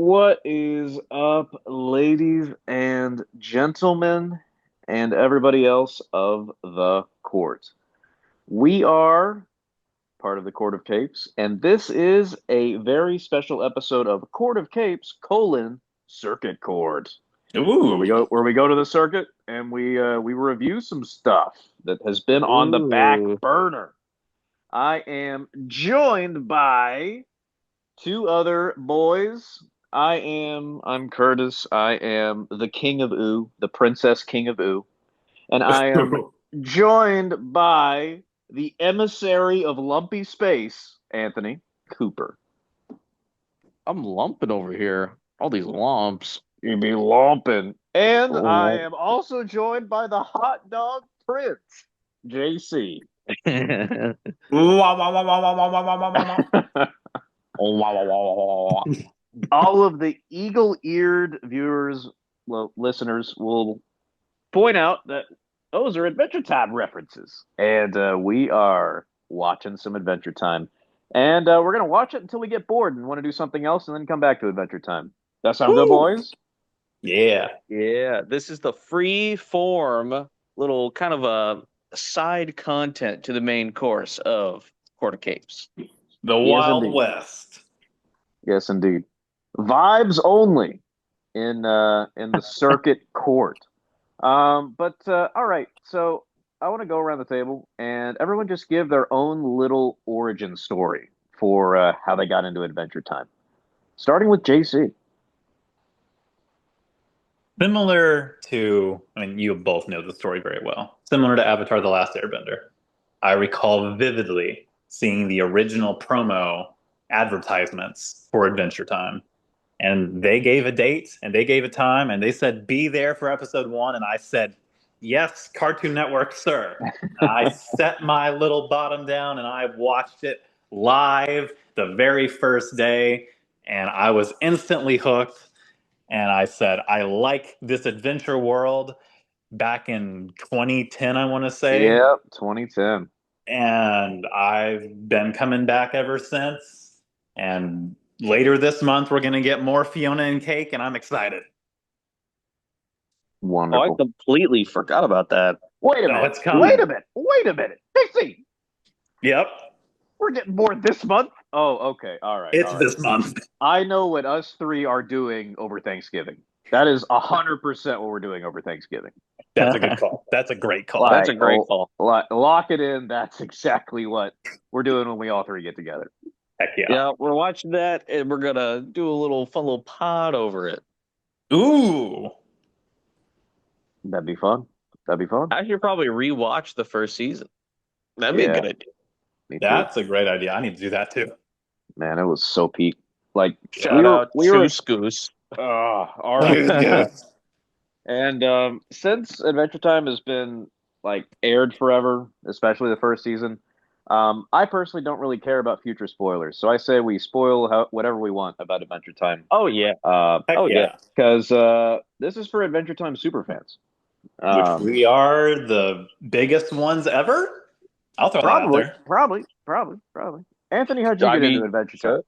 What is up, ladies and gentlemen, and everybody else of the court? We are part of the Court of Capes, and this is a very special episode of Court of Capes: Circuit Court, where we Ooh, go to the circuit and we review some stuff that has been on the back Ooh, burner. I am joined by two other boys. I'm Curtis. I am the King of Ooh, the Princess King of Ooh. And I am joined by the emissary of lumpy space, Anthony Cooper. I'm lumping over here. All these lumps. You be lumping. And I Oh. am also joined by the hot dog prince, JC. Wah, wah, wah, wah, wah, wah, wah, wah, wah, wah. Oh, wow, wow, wow, wow, wow. All of the eagle-eared viewers, well, listeners will point out that those are Adventure Time references. And we are watching some Adventure Time. And we're going to watch it until we get bored and want to do something else and then come back to Adventure Time. That sound good, Woo. boys? Yeah. Yeah, this is the free form little kind of a side content to the main course of Court of Capes. The Yes, Wild indeed. West. Yes, indeed. Vibes only in the circuit court. But all right, so I want to go around the table and everyone just give their own little origin story for how they got into Adventure Time. Starting with JC. Similar to, I mean, you both know the story very well. Similar to Avatar: The Last Airbender. I recall vividly seeing the original promo advertisements for Adventure Time. And they gave a date and they gave a time and they said, be there for episode one. And I said, yes, Cartoon Network, sir. I set my little bottom down and I watched it live the very first day. And I was instantly hooked. And I said, I like this adventure world back in 2010, I want to say. Yep, 2010. And I've been coming back ever since. And later this month, we're going to get more Fiona and Cake, and I'm excited. Oh, I Wonderful. completely forgot about that. Wait a Oh, minute. it's Wait coming. a minute. Wait a minute. Dixie, Yep, we're getting bored this month. Oh, okay. All right. it's All right. this month. I know what us three are doing over Thanksgiving. That is 100% what we're doing over Thanksgiving. That's a good call. That's a great call. That's Like, a great call. lock it in. That's exactly what we're doing when we all three get together. Heck yeah. Yeah, we're watching that and we're gonna do a little fun little pod over it. Ooh, That'd be fun. That'd be fun. I should probably rewatch the first season. That'd be a Yeah, good idea. me too. that's a great idea. I need to do that too. Man, it was so peak. Like Yeah. Shout out we were. Choose Goose. All right. Good, good. And since Adventure Time has been like aired forever, especially the first season, I personally don't really care about future spoilers. So I say we spoil whatever we want about Adventure Time. Oh yeah. Uh, Heck Oh yeah. yeah. because this is for Adventure Time superfans. Which Um, we are the biggest ones ever. I'll throw that out there. probably. Anthony, how'd you I get into mean, Adventure Time? sure.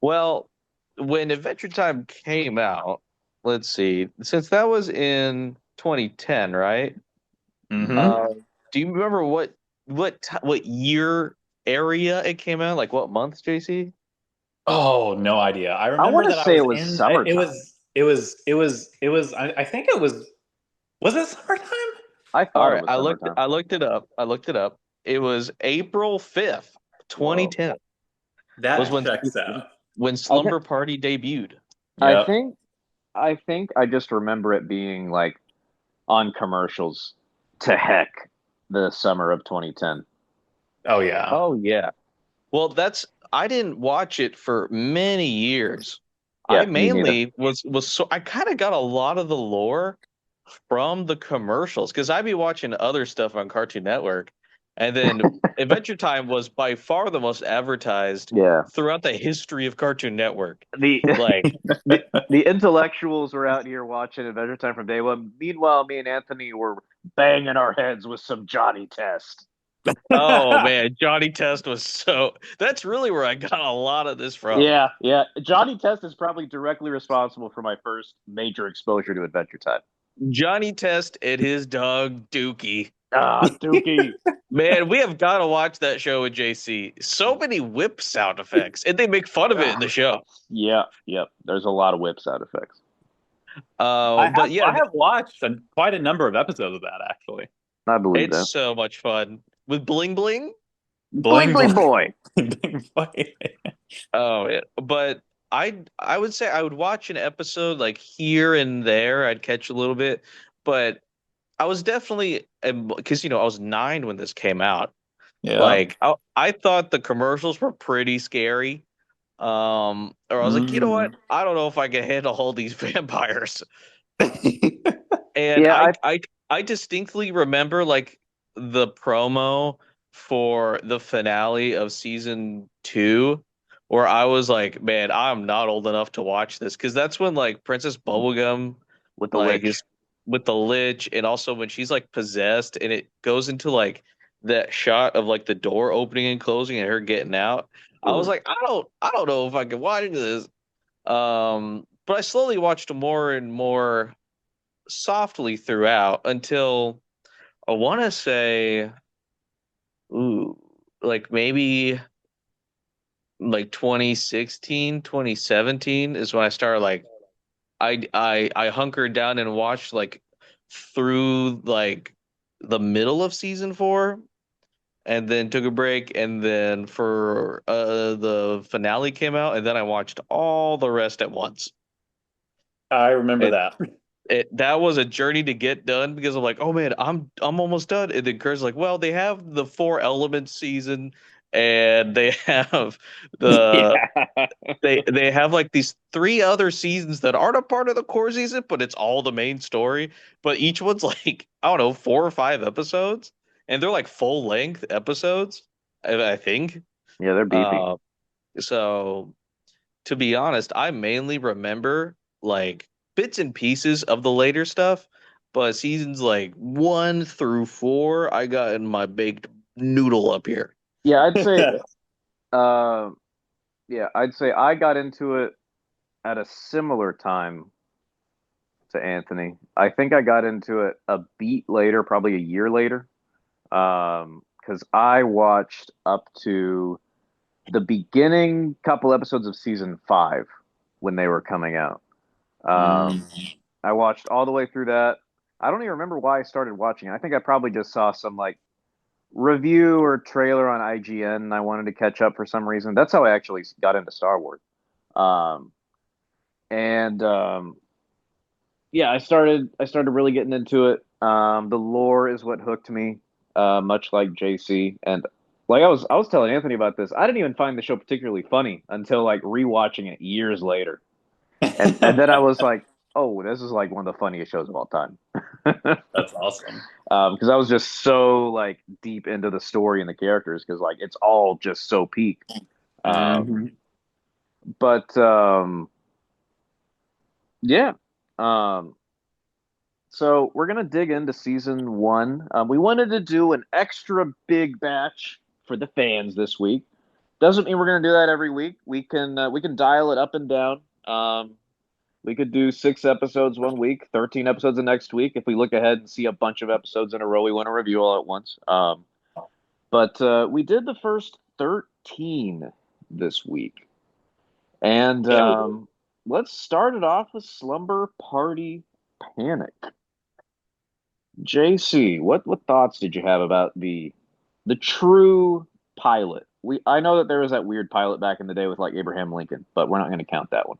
Well, when Adventure Time came out, let's see, since that was in 2010, right? Mm-hmm. Uh, do you remember what year area it came out? Like what month, JC? Oh, no idea. I I want remember to that I say it was was in. summertime. I think it was. Was it summertime? I All thought it right, was summertime. I looked it up. I looked it up. It was April 5th, Whoa. 2010 was That checks out. when I think Slumber Party debuted. I Yep. think I think I just remember it being like on commercials to heck the summer of 2010. Oh yeah. Oh yeah. Well, that's I didn't watch it for many years. I Yeah, me neither. mainly was so I kind of got a lot of the lore from the commercials because I'd be watching other stuff on Cartoon Network, and then Adventure Time was by far the most advertised Yeah. throughout the history of Cartoon Network. The Like, the intellectuals were out here watching Adventure Time from day one. Meanwhile, me and Anthony were banging our heads with some Johnny Test. Oh man, Johnny Test was so. That's really where I got a lot of this from. Yeah, yeah. Johnny Test is probably directly responsible for my first major exposure to Adventure Time. Johnny Test and his dog Dookie. Ah, Dookie. Man, we have got to watch that show with JC. So many whip sound effects, and they make fun of it in Ah, the show. yeah, yep. There's a lot of whip sound effects. But yeah, I have watched quite a number of episodes of that actually. I believe it's that. so much fun with Bling Bling. Bling Bling Bling bling. Boy. Bling, bling. Oh, yeah. But I would say I would watch an episode like here and there. I'd catch a little bit, but I was definitely because I was 9 when this came out. Yeah. Like I thought the commercials were pretty scary. Or I was like, you know what? Mhm. I don't know if I can handle all these vampires. And Yeah, I distinctly remember like the promo for the finale of season 2 where I was like, man, I'm not old enough to watch this because that's when like Princess Bubblegum with the like Lich. is with the Lich and also when she's like possessed and it goes into like that shot of like the door opening and closing and her getting out. I was Ugh. like, I don't know if I can watch this. But I slowly watched more and more softly throughout until I want to say, ooh, like maybe like 2016, 2017 is when I started like I hunkered down and watched like through like the middle of season 4 and then took a break and then for the finale came out and then I watched all the rest at once. I remember And that. that was a journey to get done because I'm like, oh man, I'm almost done. And then Kurt's like, well, they have the Four Elements season, and they have the Yeah. they have like these 3 other seasons that aren't a part of the core season, but it's all the main story. But each one's like, I don't know, 4 or 5 episodes, and they're like full length episodes, I think. Yeah, they're beefy. Uh, so to be honest, I mainly remember like bits and pieces of the later stuff, but seasons like 1 through 4, I got in my baked noodle up here. Yeah, uh I'd say I got into it at a similar time to Anthony. I think I got into it a beat later, probably a year later. Because I watched up to the beginning couple episodes of season 5 when they were coming out. Um, Mm. I watched all the way through that. I don't even remember why I started watching. I think I probably just saw some like review or trailer on IGN and I wanted to catch up for some reason. That's how I actually got into Star Wars. Um, and Yeah, I started really getting into it. The lore is what hooked me, much like JC. And like I was telling Anthony about this. I didn't even find the show particularly funny until like rewatching it years later. And then I was like, oh, this is like one of the funniest shows of all time. That's awesome. Because I was just so like deep into the story and the characters because like it's all just so peak. Um, Hmm. but yeah. Um, So we're gonna dig into season 1. We wanted to do an extra big batch for the fans this week. Doesn't mean we're gonna do that every week. We can dial it up and down. We could do 6 episodes one week, 13 episodes the next week if we look ahead and see a bunch of episodes in a row we want to review all at once. But we did the first 13 this week, and Yeah, let's start it off with Slumber Party Panic. JC, what thoughts did you have about the true pilot? I know that there was that weird pilot back in the day with like Abraham Lincoln, but we're not going to count that one.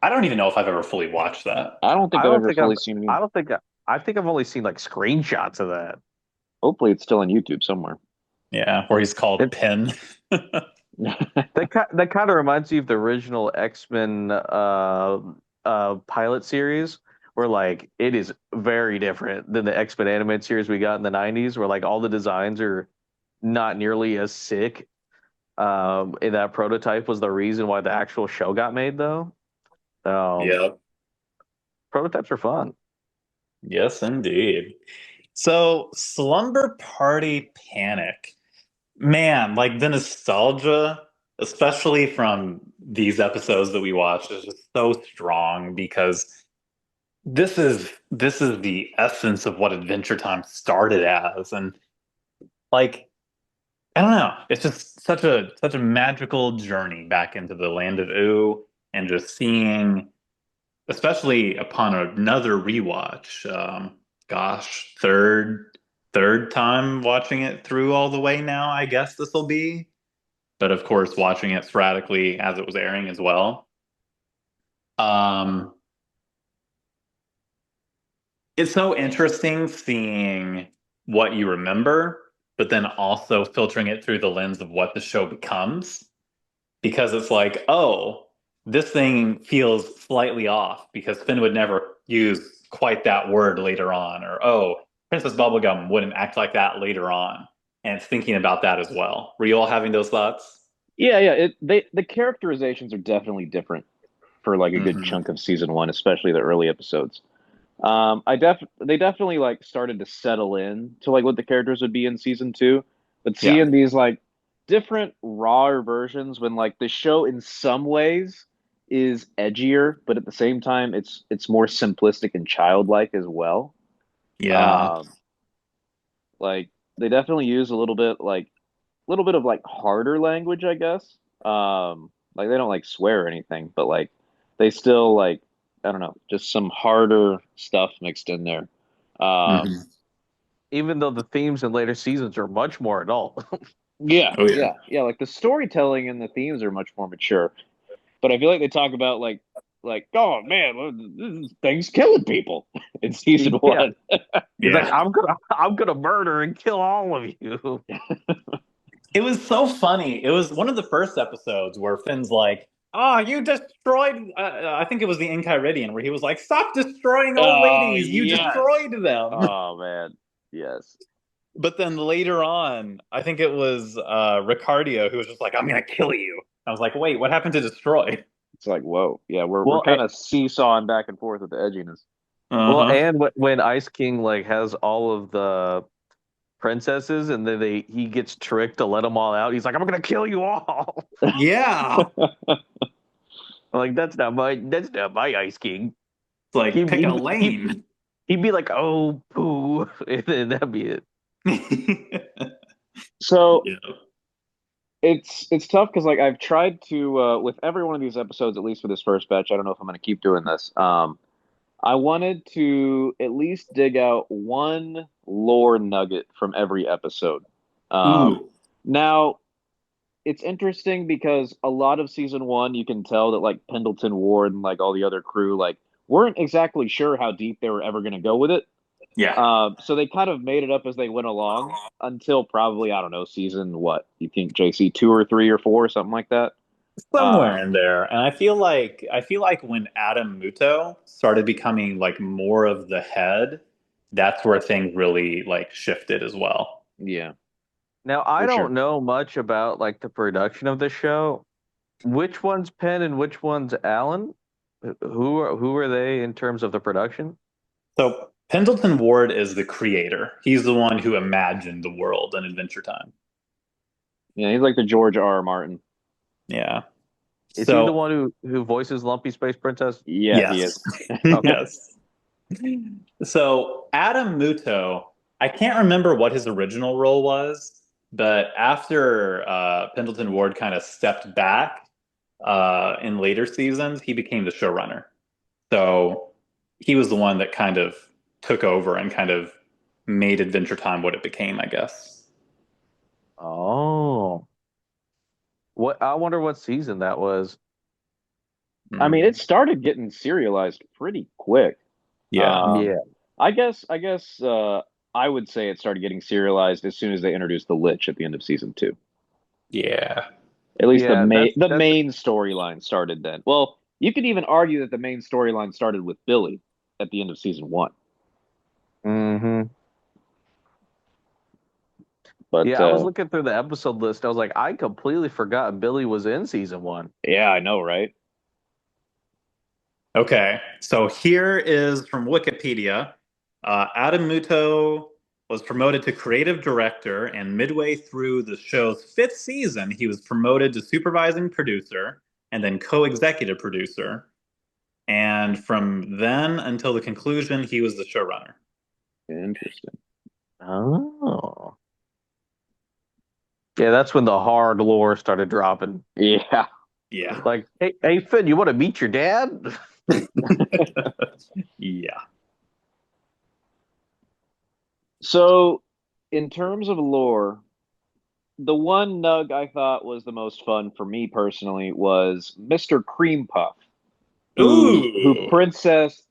I don't even know if I've ever fully watched that. I don't think I I've don't ever think I've fully seen it I either. don't think I think I've only seen like screenshots of that. Hopefully, it's still on YouTube somewhere. Yeah, where he's called It Pin. that kind of reminds me of the original X-Men pilot series where like it is very different than the X-Men animated series we got in the 90s where like all the designs are not nearly as sick. And that prototype was the reason why the actual show got made though. Um, Yeah. Prototypes are fun. Yes, indeed. So, Slumber Party Panic. Man, like the nostalgia, especially from these episodes that we watched, is just so strong because this is the essence of what Adventure Time started as. And like, I don't know, it's just such a magical journey back into the land of Ooh and just seeing, especially upon another rewatch, gosh, third time watching it through all the way now, I guess this will be. But of course, watching it sporadically as it was airing as well. Um, it's so interesting seeing what you remember, but then also filtering it through the lens of what the show becomes. Because it's like, oh, this thing feels slightly off because Finn would never use quite that word later on, or oh, Princess Bubblegum wouldn't act like that later on. And it's thinking about that as well. Were you all having those thoughts? Yeah, yeah. The characterizations are definitely different for like a good Hmm. chunk of season one, especially the early episodes. They definitely like started to settle in to like what the characters would be in season two, but Yeah. seeing these like different rawer versions when like the show in some ways is edgier, but at the same time it's more simplistic and childlike as well. Yeah. Um, like they definitely use a little bit of like harder language, I guess. Like they don't like swear or anything, but like they still like I don't know, just some harder stuff mixed in there. Um, Hmm. Even though the themes in later seasons are much more adult. yeah, Oh yeah. yeah, yeah. Like the storytelling and the themes are much more mature, but I feel like they talk about like oh man, this thing's killing people in season Yeah. one. He's like, Yeah. I'm gonna murder and kill all of you. It was so funny. It was one of the first episodes where Finn's like, "Oh, you destroyed." I think it was the Enchiridion, where he was like, "Stop destroying old Oh ladies! You yes. destroyed them." Oh man. Yes. But then later on, I think it was Ricardio who was just like, "I'm gonna kill you." I was like, "Wait, what happened to destroy?" It's like whoa. Yeah, we're Well, kind of seesawing back and forth with the edginess. well, Uh-huh. and when Ice King like has all of the princesses, and then he gets tricked to let them all out. He's like, I'm gonna kill you all. Yeah. I'm like that's not my Ice King. It's like He pick he a he lane. he'd be like, oh poo, and then that'd be it. So Yeah. it's tough because like I've tried to with every one of these episodes, at least for this first batch. I don't know if I'm going to keep doing this. I wanted to at least dig out one lore nugget from every episode. Um, Ooh. Now it's interesting because a lot of season one, you can tell that like Pendleton Ward and like all the other crew like weren't exactly sure how deep they were ever going to go with it. Yeah. So they kind of made it up as they went along until probably, I don't know, season what? You think JC two or three or four, something like that? Somewhere Um, in there. And I feel like when Adam Muto started becoming like more of the head, that's where things really like shifted as well. yeah, Now I for don't sure. know much about like the production of the show. Which one's Penn and which one's Allen? Who are they in terms of the production? So Pendleton Ward is the creator. He's the one who imagined the world in Adventure Time. Yeah, he's like the George R. R. Martin. Yeah. Is he the So one who voices Lumpy Space Princess? Yeah, he yes. is. Okay. Yes. So Adam Muto, I can't remember what his original role was, but after Pendleton Ward kind of stepped back in later seasons, he became the showrunner. So he was the one that kind of took over and kind of made Adventure Time what it became, I guess. Oh, what? I wonder what season that was. I mean, Mm, it started getting serialized pretty quick. yeah. Um, Yeah. I guess I would say it started getting serialized as soon as they introduced the Lich at the end of season two. Yeah. At least Yeah, the that's main storyline started then. Well, you could even argue that the main storyline started with Billy at the end of season one. hmm But Yeah, I was looking through the episode list. I was like, I completely forgot Billy was in season one. yeah, I know, right? Okay. So here is from Wikipedia. Adam Muto. was promoted to creative director, and midway through the show's fifth season, he was promoted to supervising producer and then co-executive producer. And from then until the conclusion, he was the showrunner. Interesting. Oh. Yeah, that's when the hard lore started dropping. Yeah. Yeah. Like, hey Finn, you want to meet your dad? Yeah. So, in terms of lore, the one nug I thought was the most fun for me personally was Mr. Cream Puff, who Ooh. Princess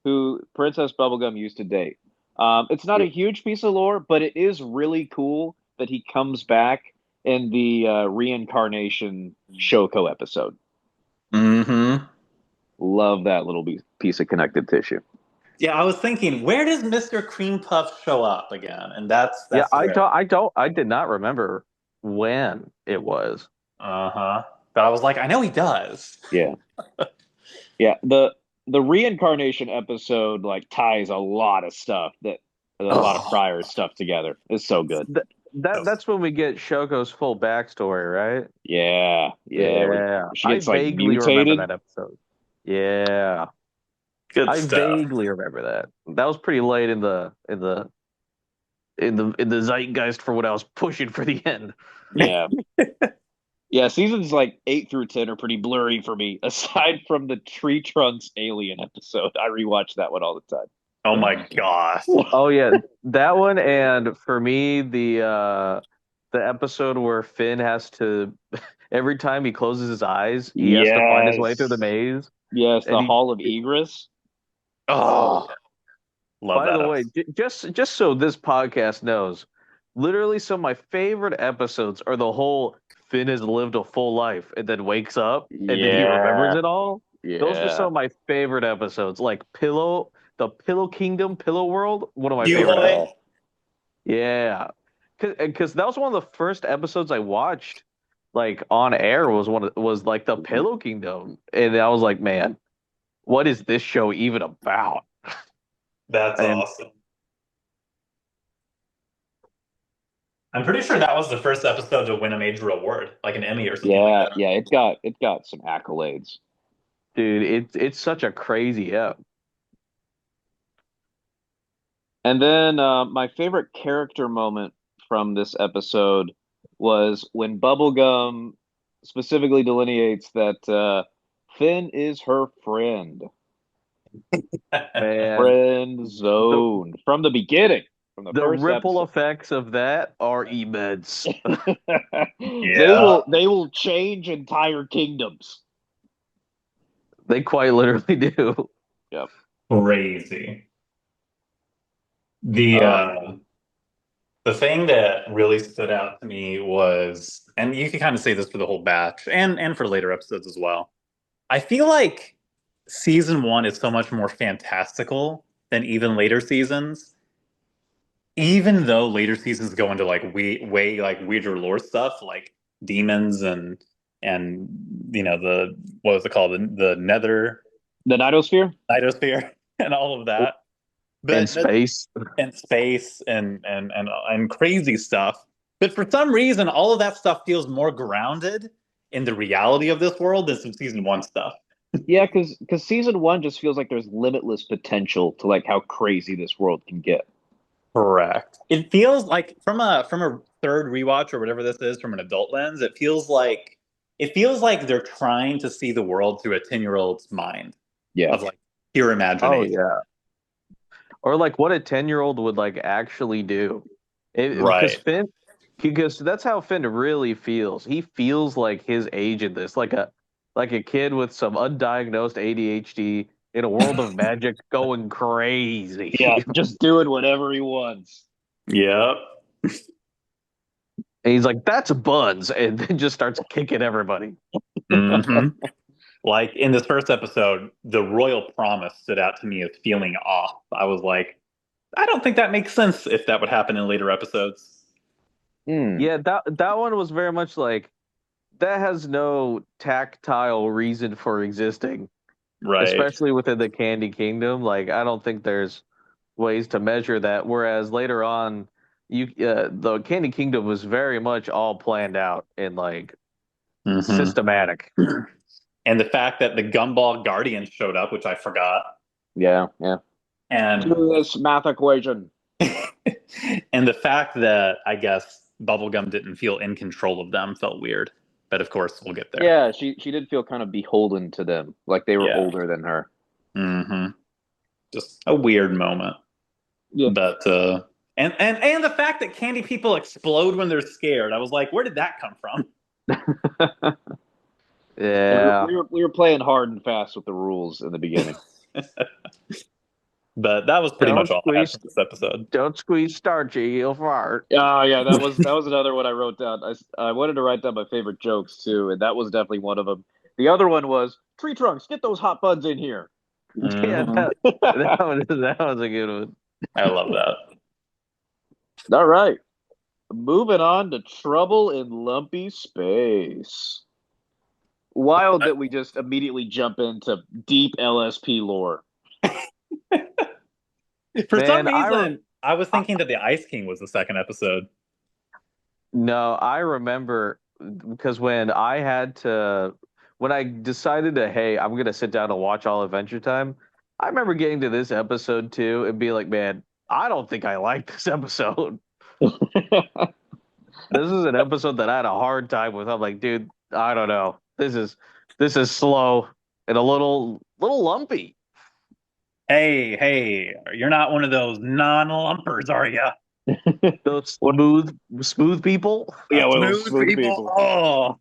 Bubblegum used to date. It's not a huge piece of lore, but it is really cool that he comes back in the reincarnation Shoko episode. Mm-hmm. Love that little piece of connective tissue. Yeah, I was thinking, where does Mr. Cream Puff show up again? And that's Yeah, that's where. I did not remember when it was. Uh-huh. But I was like, I know he does. Yeah, yeah. The reincarnation episode like ties a lot of stuff that a lot of Oh, prior stuff together. It's so good. Th- so that's when we get Shoko's full backstory, right? Yeah, yeah. Where Yeah, she I gets like vaguely remember mutated. that episode. Yeah, good I stuff. vaguely remember that. That was pretty late in the zeitgeist for what I was pushing for the end. Yeah, yeah. Seasons like 8 through 10 are pretty blurry for me. Aside from the Tree Trunks alien episode, I rewatch that one all the time. Oh my gosh. Oh yeah, that one, and for me the episode where Finn has to every time he closes his eyes, he has to find his way through the Yes, maze, yes. and The he. Hall of Egress. Oh, love By that the way, episode. just so this podcast knows, literally some of my favorite episodes are the whole Finn has lived a full life and then wakes up and then he remembers Yeah, it all. Those are some yeah, of my favorite episodes, like the Pillow Kingdom, Pillow World, one of my You favorite boy. episodes. Yeah, because that was one of the first episodes I watched, like on air was like the Pillow Kingdom, and I was like, man, what is this show even about? That's And awesome. I'm pretty sure that was the first episode to win a major award, like an Emmy or something like yeah, that. yeah. It got some accolades. dude, it's such a crazy app. And then my favorite character moment from this episode was when Bubblegum specifically delineates that Finn is her friend. Man, Friend the zone from the beginning, from the the first ripple episode. effects of that are immense. They Yeah. will change entire kingdoms. They quite literally do. Yep. Crazy. The Uh, uh the thing that really stood out to me was, and you can kind of say this for the whole batch and for later episodes as well. I feel like season one is so much more fantastical than even later seasons. Even though later seasons go into like way like weirder lore stuff, like demons and the what was it called, the Nether the Nightosphere. Nightosphere and all of that. In But that space. and space and crazy stuff. But for some reason, all of that stuff feels more grounded in the reality of this world than some season one stuff. Yeah, because season one just feels like there's limitless potential to like how crazy this world can get. Correct. It feels like from a third rewatch or whatever this is from an adult lens, it feels like they're trying to see the world through a 10-year-old's mind Yeah. of like pure Oh imagination. yeah. Or like what a 10-year-old would like actually do. Because Right. Finn because that's how Finn really feels. He feels like his age in this, like a kid with some undiagnosed ADHD in a world of magic going Yeah, crazy. just doing whatever he wants. Yep. And he's like, that's buns, and then just starts kicking everybody. Hmm. Like in this first episode, the royal promise stood out to me as feeling off. I was like, I don't think that makes sense if that would happen in later episodes. Hmm. Yeah, that one was very much like that has no tactile reason for existing, Right. especially within the Candy Kingdom. Like, I don't think there's ways to measure that. Whereas later on, the Candy Kingdom was very much all planned out and like Mhm. systematic. And the fact that the Gumball Guardians showed up, which I forgot, Yeah, yeah. and Do this math equation. and the fact that I guess Bubblegum didn't feel in control of them felt weird. But of course, we'll get there. Yeah, she did feel kind of beholden to them, like they were Yeah. older than her. hmm Just a weird moment. Yeah. But and the fact that candy people explode when they're scared, I was like, where did that come from? Yeah. We were playing hard and fast with the rules in the beginning. But that was pretty Don't much all I had squeeze for this episode. don't squeeze starchy, you'll fart. Oh yeah, that was another one I wrote down. I wanted to write down my favorite jokes too, and that was definitely one of them. The other one was tree trunks. Get those hot buns in here. Yeah, Mhm. that was a good one. I love that. All right, moving on to trouble in lumpy space. Wild that we just immediately jump into deep LSP lore. For some Man, reason, I was thinking that the Ice King was the second episode. no, I remember because when I decided to, hey, I'm gonna sit down and watch all Adventure Time, I remember getting to this episode too and being like, man, I don't think I like this episode. This is an episode that I had a hard time with. I'm like, dude, I don't know. This is slow and a little lumpy. Hey, you're not one of those non-lumpers, are you? Those What? smooth people. Yeah, one of those Smooth smooth people. people. Oh,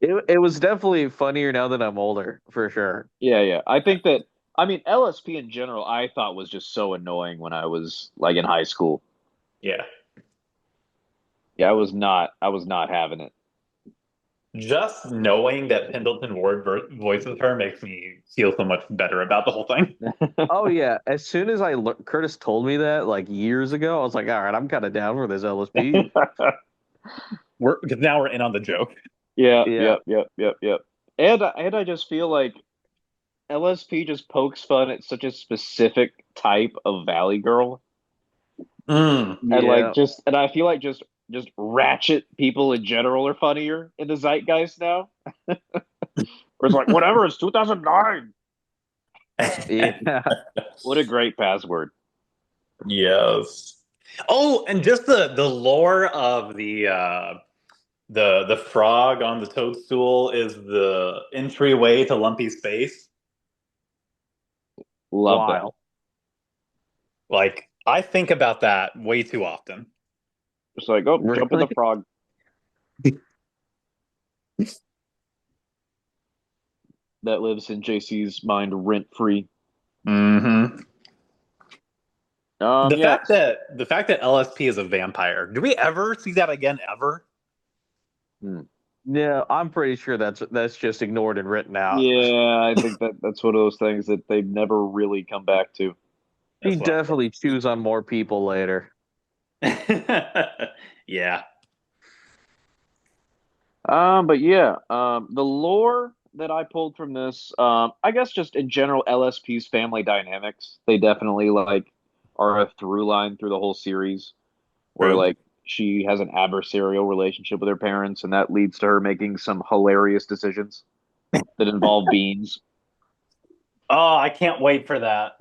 It was definitely funnier now that I'm older, for sure. Yeah, yeah. I think that I mean LSP in general I thought was just so annoying when I was like in high school. yeah. Yeah, I was not having it. Just knowing that Pendleton Ward voices her makes me feel so much better about the whole thing. Oh yeah, as soon as Curtis told me that like years ago, I was like, all right, I'm kind of down for this LSP. Because now we're in on the joke. Yeah, Yeah, yep, yep, yep, yep. And I just feel like LSP just pokes fun at such a specific type of Valley Girl. Mm. And like yeah. and I feel like just ratchet people in general are funnier in the zeitgeist now. Where it's like, whatever, it's 2009. Yeah. What a great password. Yes. Oh, and just the lore of the frog on the toadstool is the entryway to Lumpy Space. Love that. Wild. Like I think about that way too often. Just like, oh, jump in the Really? frog. That lives in JC's mind rent free. hmm The Yeah. fact that LSP is a vampire. Do we ever see that again ever? Hmm. Yeah, I'm pretty sure that's just ignored and written out. Yeah, I think that's one of those things that they never really come back to. He That's what definitely chews on more people later. yeah. But yeah, the lore that I pulled from this, I guess just in general, LSP's family dynamics, they definitely like are a through line through the whole series, where True. like she has an adversarial relationship with her parents, and that leads to her making some hilarious decisions that involve beans. Oh, I can't wait for that.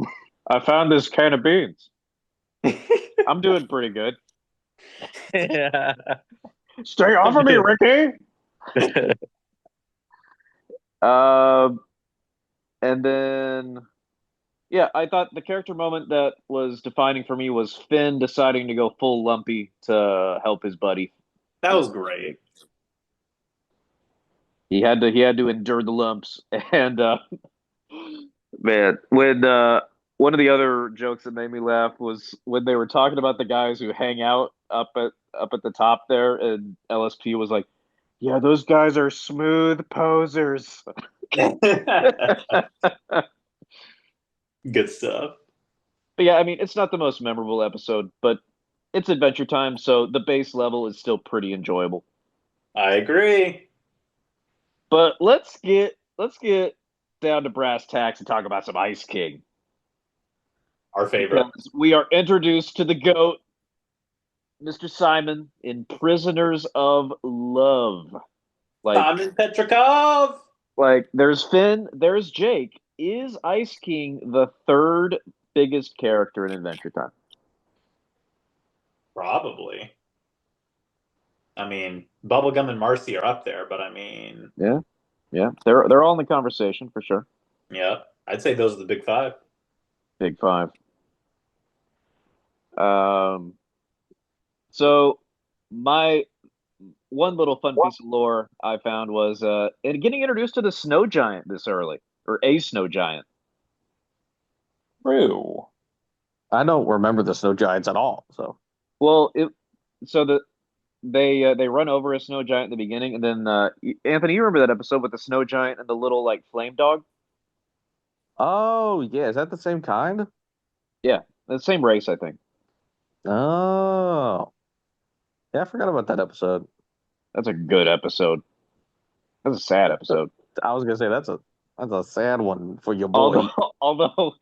I found this can of beans. I'm doing pretty good. Yeah. Stay off of me, Ricky. Um, and then yeah, I thought the character moment that was defining for me was Finn deciding to go full lumpy to help his buddy. That was great. He had to endure the lumps. And man, when one of the other jokes that made me laugh was when they were talking about the guys who hang out up at the top there, and LSP was like, "Yeah, those guys are smooth posers." Good stuff. But yeah, I mean, it's not the most memorable episode, but it's Adventure Time, so the base level is still pretty enjoyable. I agree. But let's get down to brass tacks and talk about some Ice King Our favorite. because we are introduced to the goat, Mr. Simon in Prisoners of Love. Like, Simon Petrikov. there's Finn, there's Jake. Is Ice King the third biggest character in Adventure Time? Probably. I mean, Bubblegum and Marcy are up there, but I mean, Yeah, yeah, they're all in the conversation for sure. yeah, I'd say those are the big five. Big five. Um, so my one little fun piece of lore I found was and getting introduced to the snow giant this early, or a snow giant. True. I don't remember the snow giants at all. So, Well, so they run over a snow giant in the beginning, and then Anthony, you remember that episode with the snow giant and the little like flame dog? oh yeah, is that the same kind? Yeah, the same race, I think. Oh, yeah, I forgot about that episode. That's a good episode. That's a sad episode. I was gonna say that's a sad one for your Although, boy. although,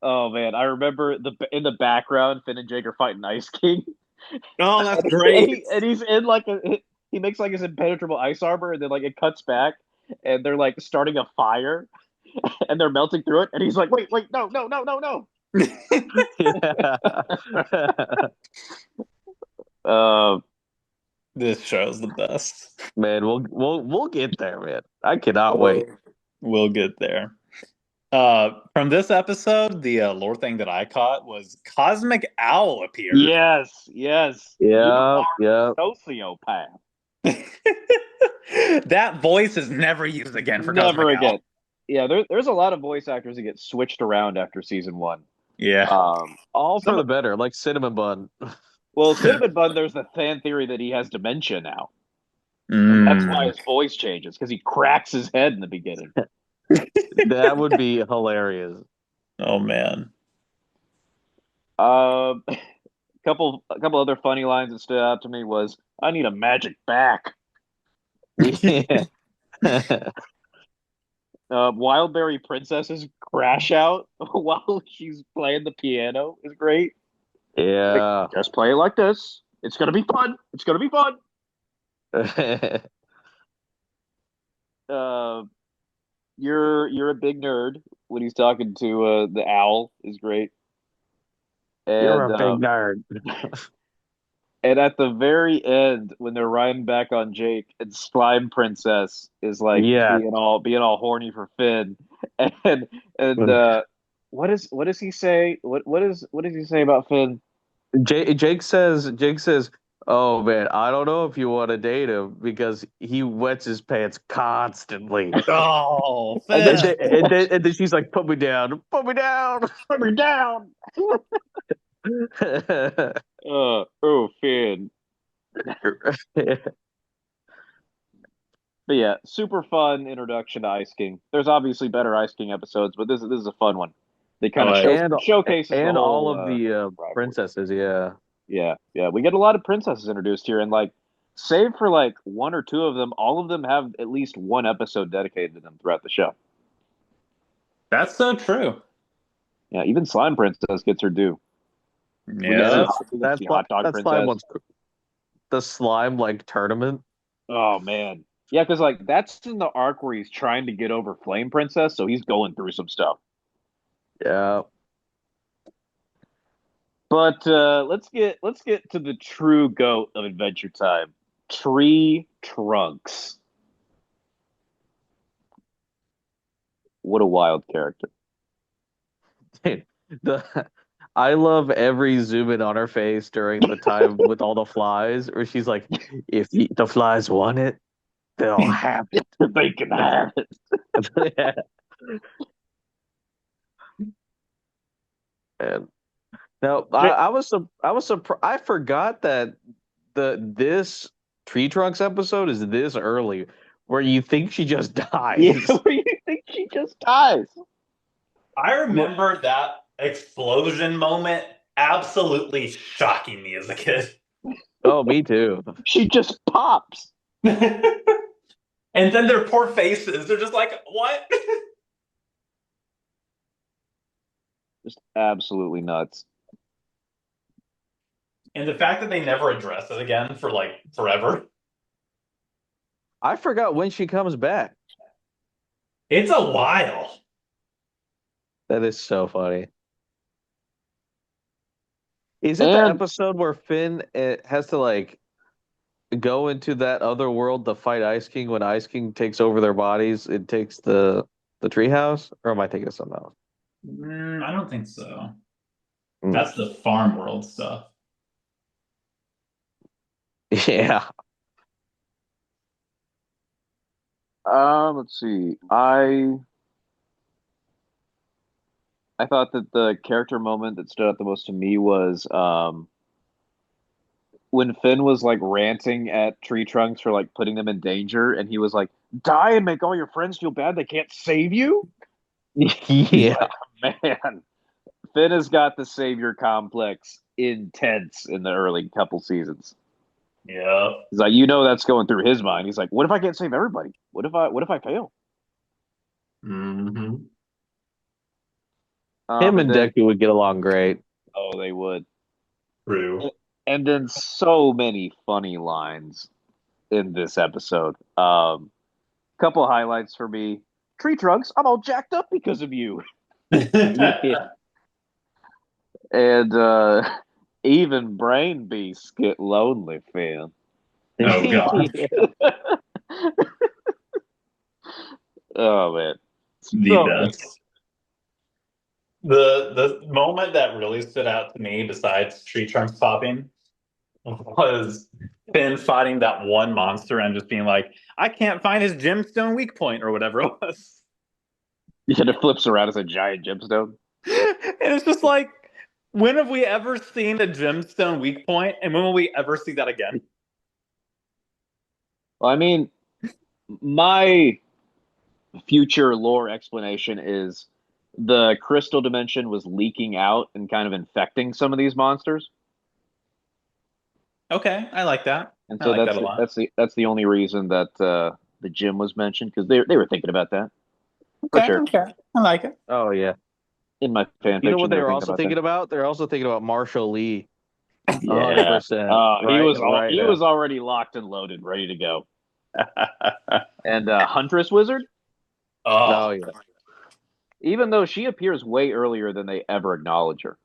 oh man, I remember in the background, Finn and Jake are fighting Ice King, Oh, that's and, great. he's in like he makes like his impenetrable ice armor, and then like it cuts back, and they're like starting a fire, and they're melting through it, and he's like, wait, wait, no, no, no, no, no. Yeah. Uh, This show's the best. Man, we'll get there, man. I cannot wait. We'll get there. From this episode, the lore thing that I caught was Cosmic Owl appeared. yes, yes, you Yeah, yeah. are a sociopath. That voice is never used again for Never Cosmic Owl. again. Yeah, there's a lot of voice actors that get switched around after season one. Yeah. All for Some the better, like cinnamon bun. well, Cinnamon Bun, there's the fan theory that he has dementia now. And that's why Mm. his voice changes, because he cracks his head in the beginning. That would be hilarious. Oh man. A couple other funny lines that stood out to me was, "I need a magic back." Yeah. Wildberry Princess's crash out while she's playing the piano is great. Like, Yeah. just play it like this. It's gonna be fun. It's gonna be fun. Uh, you're a big nerd when he's talking to the owl is great. You're And a big nerd. and at the very end, when they're riding back on Jake, and Slime Princess is like Yeah. being all horny for Finn, and and what does he say? What does he say about Finn? Jake says, "Oh man, I don't know if you want to date him because he wets his pants constantly." Oh, And And then Finn. then, and then, and then she's like, put me down." put me down. Oh Finn. But yeah, super fun introduction to Ice King. There's obviously better Ice King episodes, but this is a fun one. They kind of Oh, yeah. showcases the and all whole of the rivalry. princesses, yeah. Yeah, yeah. We get a lot of princesses introduced here, and like, save for like one or two of them, all of them have at least one episode dedicated to them throughout the show. That's so true. Yeah, even Slime Princess gets her due. Yeah. We get to see Hot Dog That slime Princess. one's the slime like tournament. Oh man, yeah, because like that's in the arc where he's trying to get over Flame Princess, so he's going through some stuff. Yeah. But let's get to the true goat of Adventure Time, Tree Trunks. What a wild character. The I love every zoom in on her face during the time with all the flies, where she's like, "If the flies want it, they'll have it." They can have it. Yeah. And no, I was surprised. I forgot that this Tree Trunks episode is this early, where you think she just Yeah, dies. where you think she just dies? I remember that explosion moment absolutely shocking me as a kid. Oh, me too. She just pops. And then their poor faces, they're just like, what? Just absolutely nuts. And the fact that they never address it again for like forever. I forgot when she comes back. It's a while. That is so funny. Is it the And episode where Finn has to like go into that other world to fight Ice King when Ice King takes over their bodies? It takes the treehouse, or am I thinking of something else? I don't think so. Mm. That's the farm world stuff. Yeah. let's see. I thought that the character moment that stood out the most to me was when Finn was like ranting at tree trunks for like putting them in danger, and he was like, "Die and make all your friends feel bad they can't save you." It's Yeah. like, man, Finn has got the savior complex intense in the early couple seasons. Yeah. He's like, that's going through his mind. He's like, "What if I can't save everybody? What if I fail?" Hmm. Him And and then Deku would get along great. oh, they would. True. And then so many funny lines in this episode. Couple highlights for me. Tree trunks, I'm all jacked up because of you. Yeah. And even brain beasts get lonely, Finn. Oh God. Yeah. Oh man. The So good. best. The moment that really stood out to me, besides tree trunks popping, was Finn fighting that one monster and just being like, "I can't find his gemstone weak point" or whatever it was. Yeah, it flips around as a giant gemstone. And it's just like, when have we ever seen a gemstone weak point, and when will we ever see that again? Well, I mean, my future lore explanation is the crystal dimension was leaking out and kind of infecting some of these monsters. Okay, I like that. And I so like that's that a the, lot. that's the only reason that the gym was mentioned because they were thinking about that for Okay, sure. okay, I like it. Oh yeah. In my fan You know what fiction, they they were were thinking also about that. thinking about? They're also thinking about Marshall Lee. hundred Yeah, percent. Right, right he now. was already locked and loaded, ready to go. And Huntress Wizard, Oh Oh, yeah. even though she appears way earlier than they ever acknowledge her,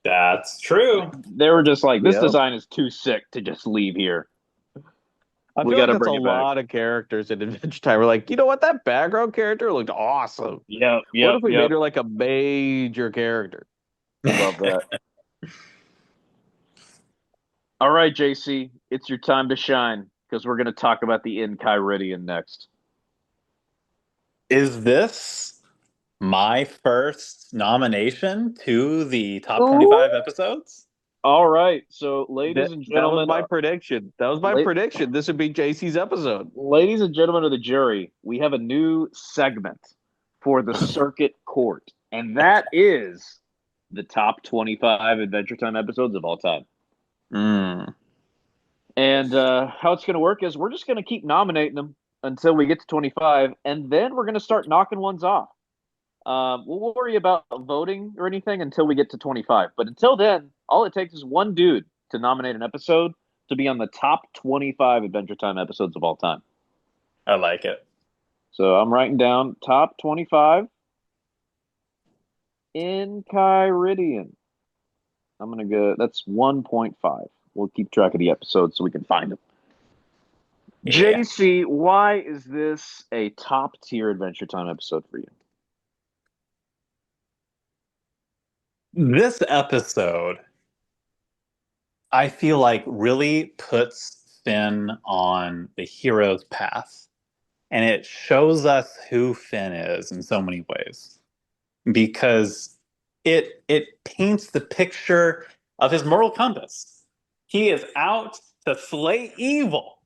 that's true. they were just like, this Yep. design is too sick to just leave here. I We feel got like to that's a bring it back. lot of characters in Adventure Time. We're like, you know what? That background character looked awesome. Yep, What yep, if we yep. made her like a major character? Love that. All right, JC, it's your time to shine because we're going to talk about the In Kyridian next. Is this my first nomination to the top Ooh. 25 episodes? All right, so ladies and That was gentlemen, my prediction. That was my la- prediction. This would be JC's episode. ladies and gentlemen of the jury, we have a new segment for the circuit court, and that is the top 25 Adventure Time episodes of all time. Mm. And how it's going to work is we're just going to keep nominating them until we get to 25, and then we're going to start knocking ones off. We'll worry about voting or anything until we get to 25. But until then, all it takes is one dude to nominate an episode to be on the top 25 Adventure Time episodes of all time. I like it. So I'm writing down top 25 in Kyridian. I'm going to go, that's 1.5. We'll keep track of the episodes so we can find them. Yeah. JC, why is this a top tier Adventure Time episode for you? This episode, I feel like, really puts Finn on the hero's path. And it shows us who Finn is in so many ways. Because it paints the picture of his moral compass. He is out to slay evil.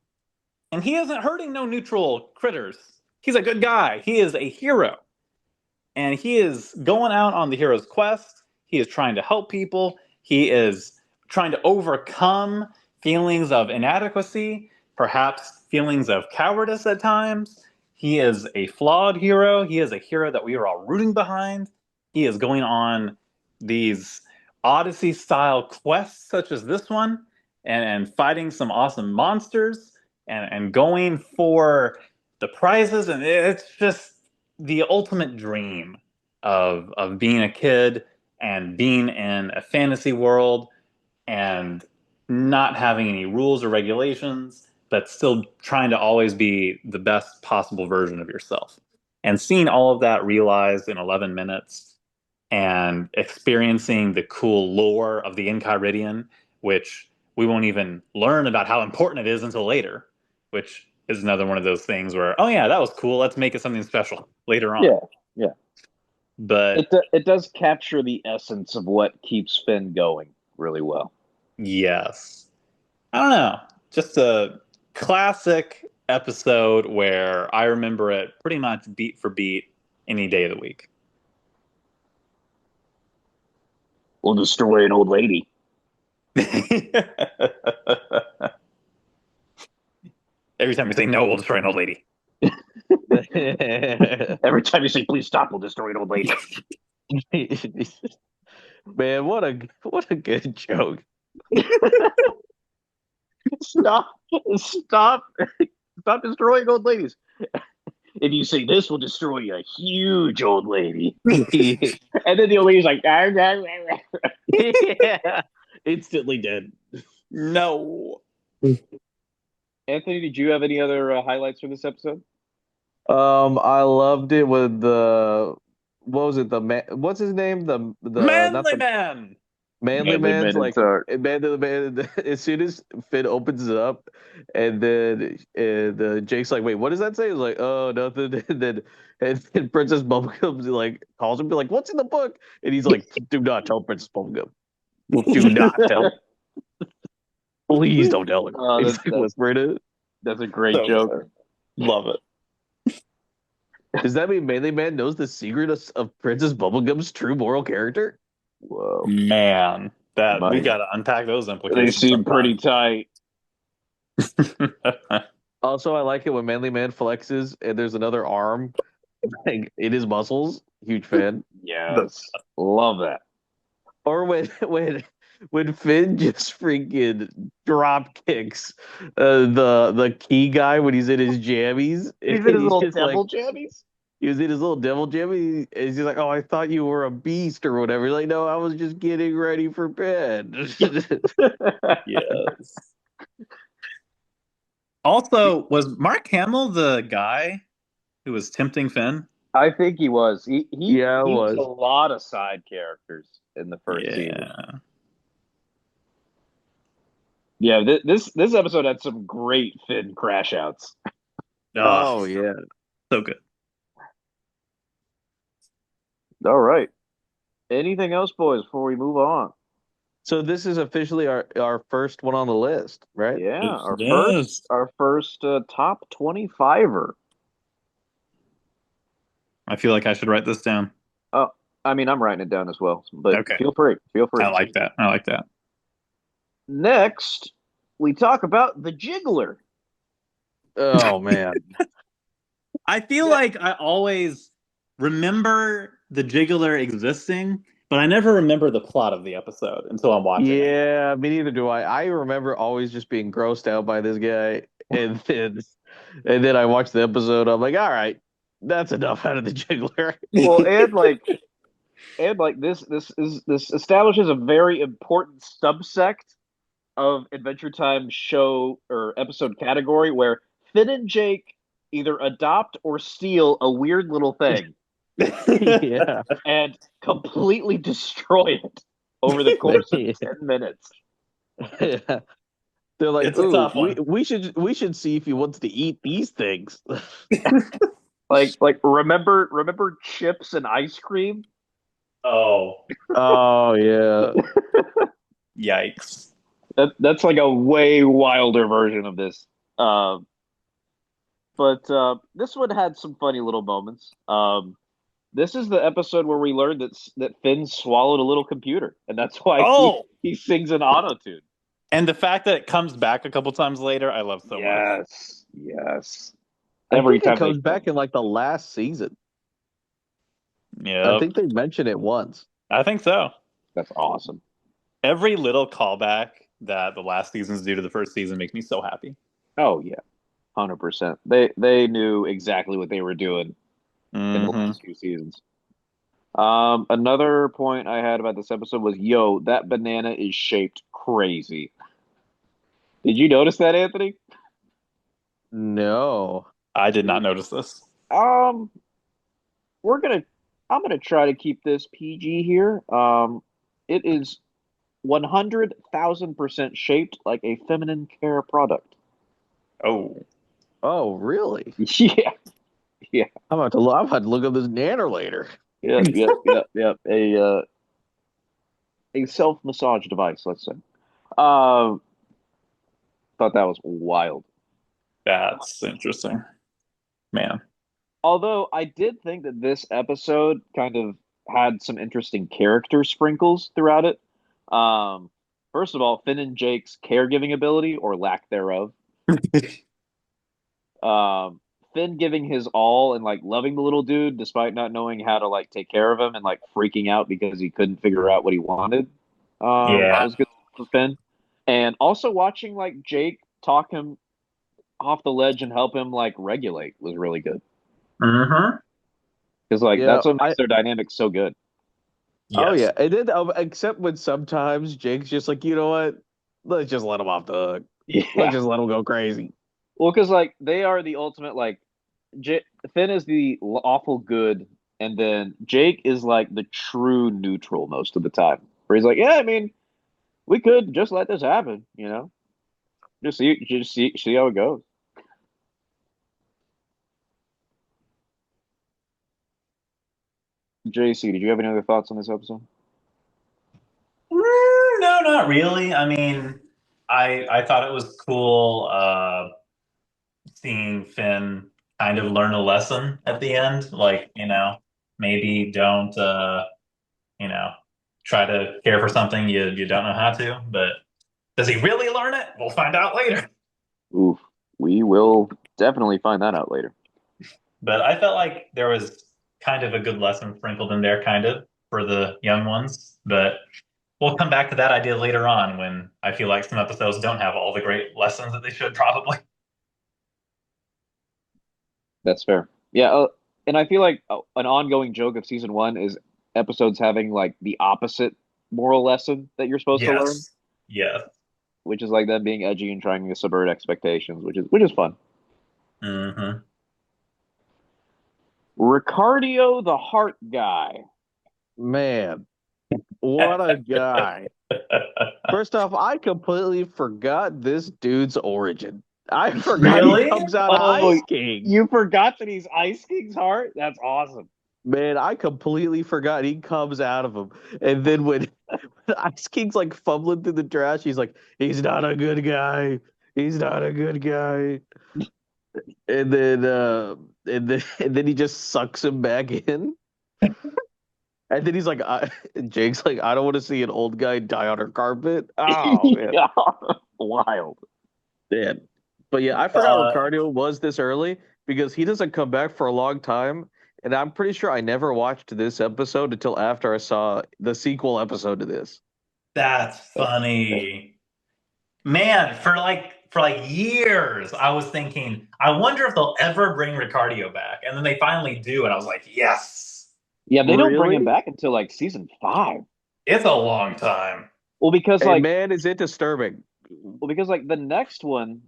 And he isn't hurting no neutral critters. He's a good guy. He is a hero. And he is going out on the hero's quest. He is trying to help people. He is trying to overcome feelings of inadequacy, perhaps feelings of cowardice at times. He is a flawed hero. He is a hero that we are all rooting behind. He is going on these Odyssey-style quests such as this one, and fighting some awesome monsters, and going for the prizes, and it's just the ultimate dream of being a kid and being in a fantasy world and not having any rules or regulations, but still trying to always be the best possible version of yourself. And seeing all of that realized in 11 minutes and experiencing the cool lore of the Enchiridion, which we won't even learn about how important it is until later, which is another one of those things where, oh yeah, that was cool. Let's make it something special later on. Yeah, yeah. But It does capture the essence of what keeps Finn going really well. yes, I don't know, just a classic episode where I remember it pretty much beat for beat any day of the week. We'll destroy an old lady. Every time we say no, we'll destroy an old lady. Every time you say please stop, we'll destroy an old lady. Man, what a good joke. Stop stop stop destroying old ladies. If you say this will destroy a huge old lady. And then the old lady's like, Yeah, instantly dead. No. Anthony, did you have any other highlights for this episode? I loved it with the what was it? The man, what's his name? The not Manly the Man. manly Manly man's Men and like Tar. manly man. As soon as Finn opens it up, and then Jake's like, "Wait, what does that say?" He's like, "Oh, nothing." And then Princess Bubblegum like calls him, be like, "What's in the book?" And he's like, "Do not tell Princess Bubblegum. Do not tell. Please don't tell her." Oh, He's like whispering it. that's a great So joke. good. Love it. Does that mean Manly Man knows the secret of Princess Bubblegum's true moral character? Whoa. Man, that we My, got to unpack those they implications seem pretty sometime. tight. Also, I like it when Manly Man flexes and there's another arm like, in his muscles. Huge fan. Yes. Love that. Or when Finn just freaking drop kicks the key guy when he's in his jammies, He's and in his he's little just like devil jammies. he was in his little devil jammy, and he's like, "Oh, I thought you were a beast or whatever." He's like, "No, I was just getting ready for bed." Yes. Also, was Mark Hamill the guy who was tempting Finn? I think he was. Yeah, it He was a was. lot of side characters in the first season. Yeah. Yeah, this episode had some great Finn crash outs. Oh, Oh yeah. so good. All right. Anything else, boys, before we move on? So this is officially our first one on the list, right? Yeah, Yes. our first top 25er. I feel like I should write this down. Oh, I mean, I'm writing it down as well, but Okay. feel free. Feel free. I like that. I like that. Next, we talk about the Jiggler. Oh man. I feel Yeah. like I always remember the Jiggler existing, but I never remember the plot of the episode until I'm watching it. Yeah, me neither do I. I remember always just being grossed out by this guy, and then I watched the episode. I'm like, all right, that's enough out of the Jiggler. Well, and like this establishes a very important subsect of Adventure Time show or episode category where Finn and Jake either adopt or steal a weird little thing Yeah. and completely destroy it over the course of 10 minutes. Yeah. They're like, It's a ooh, tough we, one. we should we should see if he wants to eat these things. Like remember chips and ice cream? Oh, Oh yeah. yikes. That's like a way wilder version of this. But this one had some funny little moments. This is the episode where we learned that Finn swallowed a little computer, and that's why Oh, he sings an auto tune. and the fact that it comes back a couple times later, I love so much. Yes. I Every think it time comes back in like the last season. I Yep, think they mention it once. I think so. that's awesome. Every little callback that the last seasons do to the first season makes me so happy. Oh yeah, 100%. They knew exactly what they were doing in the Hmm. last few seasons. Another point I had about this episode was, yo, that banana is shaped crazy. Did you notice that, Anthony? No. I did not notice this. Um, we're gonna, I'm gonna try to keep this PG here. It is 100,000% shaped like a feminine care product. Oh, Oh, really? Yeah, yeah, I'm about to look up this nanner later. yep. A self massage device, let's say. Um, thought that was wild. that's interesting, man. Although I did think that this episode kind of had some interesting character sprinkles throughout it. Um, First of all, Finn and Jake's caregiving ability or lack thereof. Um, Finn giving his all and like loving the little dude despite not knowing how to like take care of him and like freaking out because he couldn't figure out what he wanted. Yeah. Was good for Finn. And also watching like Jake talk him off the ledge and help him like regulate was really good. Hmm. Because like Yeah, that's what makes I their dynamic so good. oh Yes. yeah, and then except when sometimes Jake's just like, you know what? Let's just let him off the hook. Let's Yeah. just let him go crazy. Well, because like they are the ultimate like J Finn is the awful good, and then Jake is like the true neutral most of the time. Where he's like, yeah, I mean, we could just let this happen, you know, just see how it goes. JC, did you have any other thoughts on this episode? No, not really. I mean, I thought it was cool seeing Finn kind of learn a lesson at the end. Like, maybe don't you know, try to care for something you don't know how to, but does he really learn it? We'll find out later. Oof, we will definitely find that out later. But I felt like there was kind of a good lesson sprinkled in there, kind of, for the young ones. But we'll come back to that idea later on when I feel like some episodes don't have all the great lessons that they should probably. That's fair. Yeah, and I feel like an ongoing joke of season one is episodes having like the opposite moral lesson that you're supposed to learn, Yes. Yes. which is like them being edgy and trying to subvert expectations, which is fun. Hmm. Ricardio the Heart Guy. Man, what a guy. First off, I completely forgot this dude's origin. I forgot he Really? comes out of Oh, Ice King. you forgot that he's Ice King's heart? That's awesome. Man, I completely forgot he comes out of him. And then when Ice King's like fumbling through the trash, he's like, he's not a good guy. He's not a good guy. And then he just sucks him back in. And then he's like, Jake's like, I don't want to see an old guy die on her carpet. Oh man. Yeah, wild. Man. But yeah, I forgot Uh, Ricardo was this early because he doesn't come back for a long time. And I'm pretty sure I never watched this episode until after I saw the sequel episode to this. that's That's fair. funny. Man, for like years, I was thinking, I wonder if they'll ever bring Ricardio back. And then they finally do, and I was like, yes. Yeah, they don't bring him Really? back until like season five. It's a long time. Well, because And like, man, is it disturbing. the next one,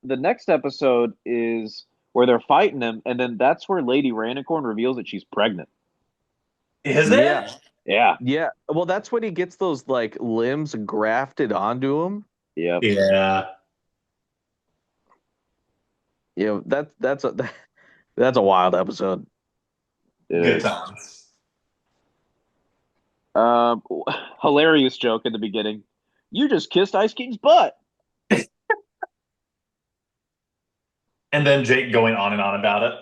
the next episode is where they're fighting him, and then that's where Lady Ranicorn reveals that she's pregnant. Is Yeah. it? Yeah, Yeah. Well, that's when he gets those like limbs grafted onto him. yep, Yeah. You know, that's a that's a wild episode. it Good is. times. Um, Hilarious joke in the beginning. You just kissed Ice King's butt. And then Jake going on and on about it.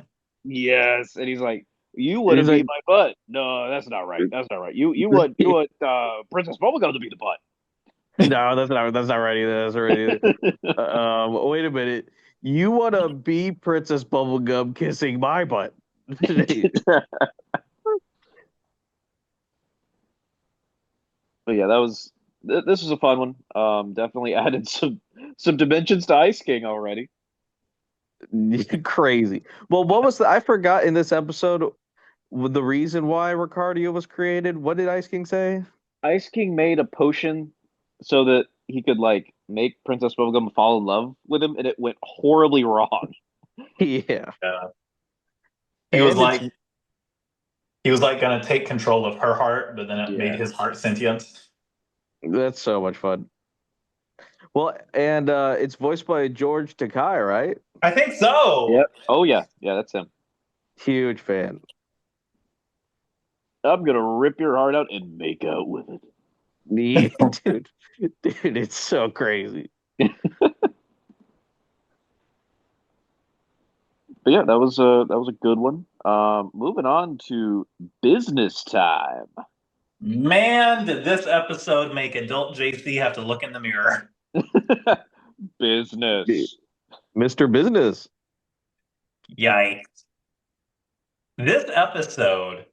Yes, and he's like, "You He's wouldn't be like, my butt." No, that's not right. That's not right. You want Princess Bubblegum to be the butt. no, that's not right either. That's not right either. Wait a minute. You want to be Princess Bubblegum kissing my butt? But yeah, that was. This is a fun one. Definitely added some dimensions to Ice King already. Crazy. Well, what was I forgot in this episode the reason why Ricardio was created? What did Ice King say? Ice King made a potion so that he could like make Princess Bubblegum fall in love with him, and it went horribly wrong. Yeah. Yeah. He was And it's like he was like gonna take control of her heart, but then it made yeah, his heart sentient. that's so much fun. Well, and it's voiced by George Takai, right? I think Yep. so. Oh yeah, yeah, that's him. Huge fan. I'm gonna rip your heart out and make out with Yeah, dude, dude, it's so crazy. it. But yeah, that was a good one. Moving on to business time. Man, did this episode make adult JC have to look in the mirror? Business. Mr. Business. Yikes. This episode,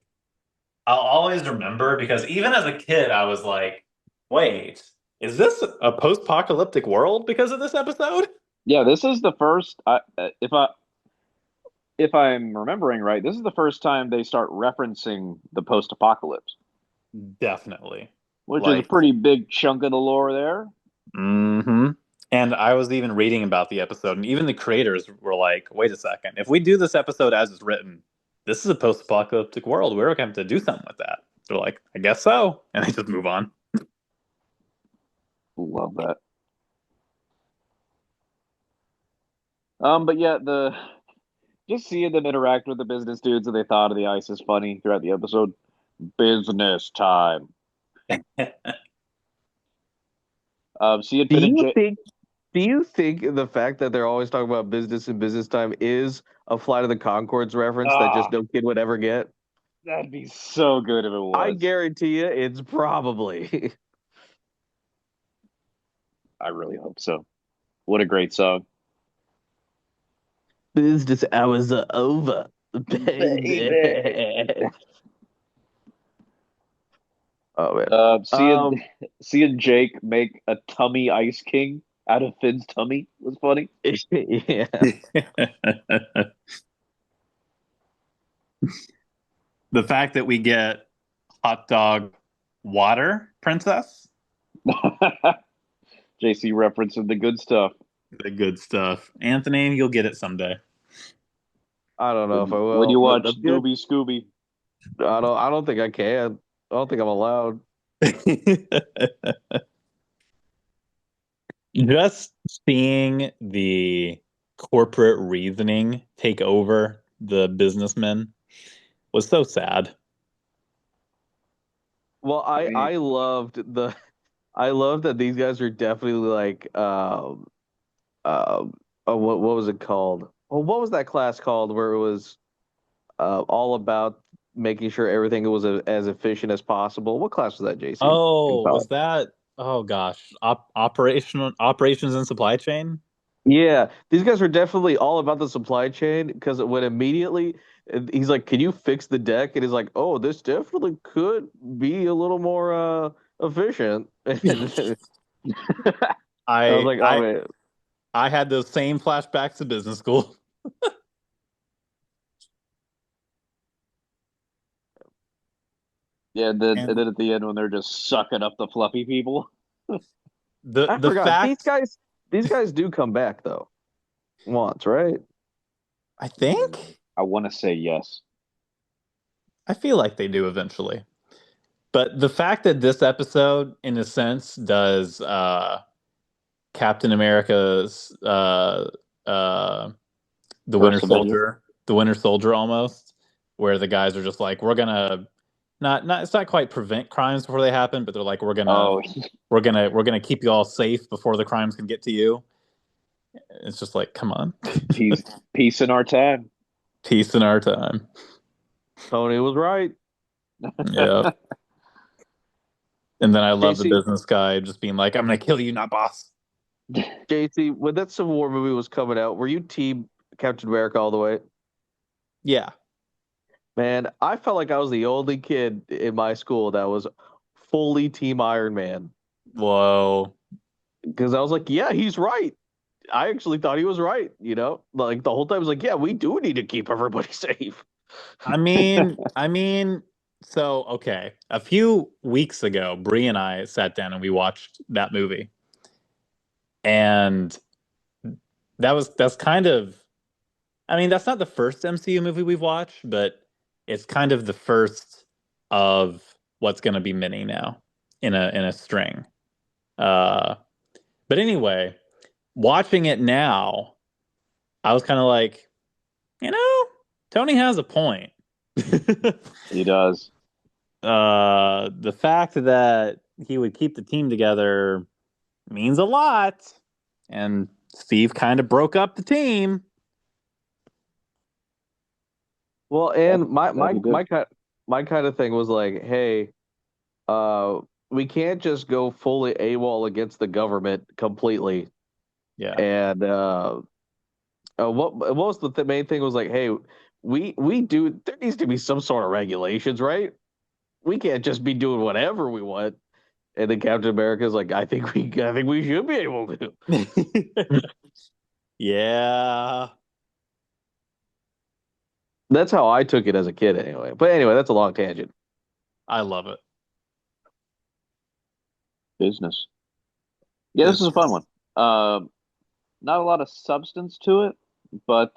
I'll always remember because even as a kid, I was like, wait, is this a post apocalyptic world because of this episode? Yeah, this is the first. If I'm remembering right, this is the first time they start referencing the post-apocalypse, Definitely. which is a Like, pretty big chunk of the lore there. mm-hmm. And I was even reading about the episode, and even the creators were like, wait a second, if we do this episode as it's written, this is a post apocalyptic world. We're going to have to do something with that. They're like, I guess so. And they just move on. Love that. But yeah, the just seeing them interact with the business dudes that they thought of the ice is funny throughout the episode. Business time. Seeing Do Finn and you Jake. think do you think the fact that they're always talking about business and business time is a Flight of the Concords reference that just Ah, no kid would ever get? that'd be so good if it I was. guarantee you it's probably. I really hope so. What a great song. Business hours are over, baby. Baby. Oh man. Seeing Um, seeing Jake make a tummy ice king out of Finn's tummy was funny. yeah. The fact that we get hot dog water princess, JC referencing the good stuff. the good stuff. Anthony, you'll get it someday. I don't know if I When will, you but watch that's good. Scooby. I don't think I can. I don't think I'm allowed. Just seeing the corporate reasoning take over the businessmen was so sad. Well, I mean, I loved that these guys are definitely like what was it called? Well, what was that class called where it was all about making sure everything was as efficient as possible? What class was that, JC? In Oh, was college? that? Oh gosh, operations and supply chain. Yeah, these guys are definitely all about the supply chain because when immediately he's like, "Can you fix the deck?" And he's like, "Oh, this definitely could be a little more efficient." And I was I like, "Oh I man, I had those same flashbacks to business school. yeah, and And then at the end when they're just sucking up the fluffy people. I the forgot fact these guys do come back though once, right?" I think I want to say yes. I feel like they do eventually. But the fact that this episode, in a sense, does Captain America's First Avenger. The Winter Soldier almost, where the guys are just like, we're gonna not it's not quite prevent crimes before they happen, but they're like, Oh, we're gonna keep you all safe before the crimes can get to you. It's just like, come on, peace, peace in our time. peace in our time. Tony was right. Yeah. And then I love the JC business guy just being like, I'm gonna kill you, not boss. JC when that Civil War movie was coming out, were you team Captain America all the way? Yeah. Man, I felt like I was the only kid in my school that was fully Team Iron Man. Whoa. Because I was like, yeah, he's right. I actually thought he was right. Like the whole time I was like, yeah, we do need to keep everybody safe. I mean, so okay. A few weeks ago, Bree and I sat down and we watched that movie. And that's kind of I mean, that's not the first MCU movie we've watched, but it's kind of the first of what's going to be many now in a string. Uh, but anyway, watching it now, I was kind of like, you know, Tony has a point. He does. The fact that he would keep the team together means a lot, and Steve kind of broke up the team. Well, That, and my that my he did. my kind my kind of thing was like, hey, uh, we can't just go fully AWOL against the government completely. Yeah. And what was the main thing was like, hey, we do there needs to be some sort of regulations, right? We can't just be doing whatever we want. And then Captain America's like, I think we should be able to. Yeah. That's how I took it as a kid, anyway. But anyway, that's a long tangent. I love it. Business. Yeah, this is a fun Business. one. Not a lot of substance to it, but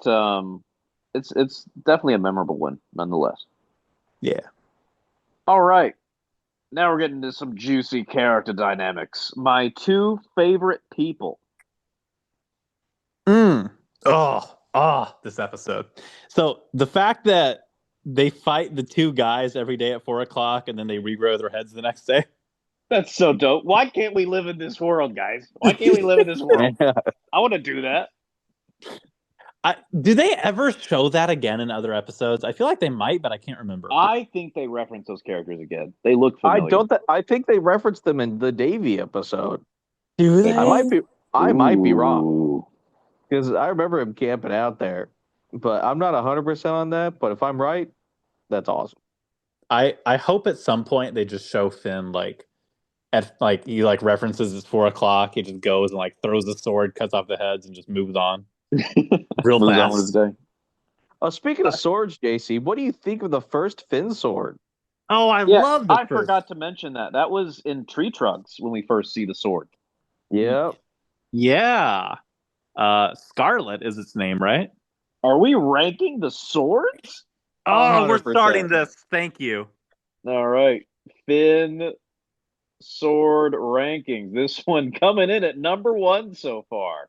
it's definitely a memorable one nonetheless. Yeah. All right, now we're getting into some juicy character dynamics. My two favorite people. Mm. This episode. So the fact that they fight the two guys every day at 4 o'clock and then they regrow their heads the next day. That's so dope. Why can't we live in this world, guys? Why can't we live in this world? I want to do that. Do they ever show that again in other episodes? I feel like they might, but I can't remember. I think they reference those characters again. They look I familiar. don't. I think they referenced them in the Davy episode. Do They I did. might they? be. I might be wrong Ooh. because I remember him camping out there, but I'm not 100% on that. But if I'm right, that's awesome. I hope at some point they just show Finn like he like references it's 4 o'clock. He just goes and like throws the sword, cuts off the heads, and just moves on real Moves on with his fast. day. Speaking of swords, JC, what do you think of the first Finn sword? Oh, I Yeah, love the I first. forgot to mention that. That was in Tree Trunks when we first see the sword. Yeah. Yeah. Scarlet is its name, right? Are we ranking the swords? Oh, we're starting 100%. this. Thank you. All right. Finn sword rankings. This one coming in at number one so far.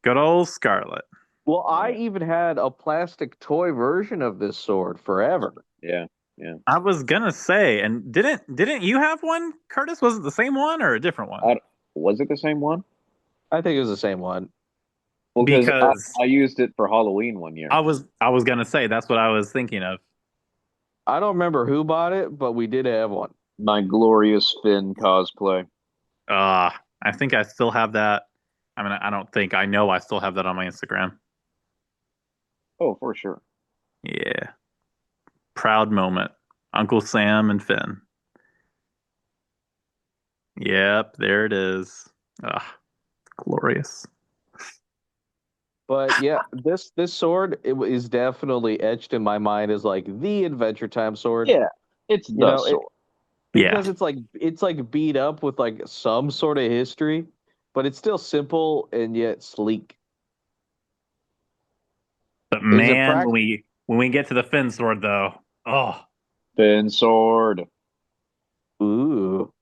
Good old Scarlet. Well, I Yeah. even had a plastic toy version of this sword forever. Yeah. Yeah. I was gonna say, and didn't you have one, Curtis? Was it the same one or a different one? I, was it the same one? I think it was the same one. Well, because Because I used it for Halloween one year. I was gonna say that's what I was thinking of. I don't remember who bought it, but we did have one. My glorious Finn cosplay. I think I still have that. I mean, I don't think I know I still have that on my Instagram. Oh, for sure. Yeah. Proud moment. Uncle Sam and Finn. Yep, there it is. Ah, glorious. But yeah, this sword is definitely etched in my mind as like the Adventure Time sword. Yeah, it's You the know, it sword. Yeah. because it's like beat up with like some sort of history, but it's still simple and yet sleek. But Is it man, when prac? we get to the Finn sword though, oh, Finn sword. Ooh,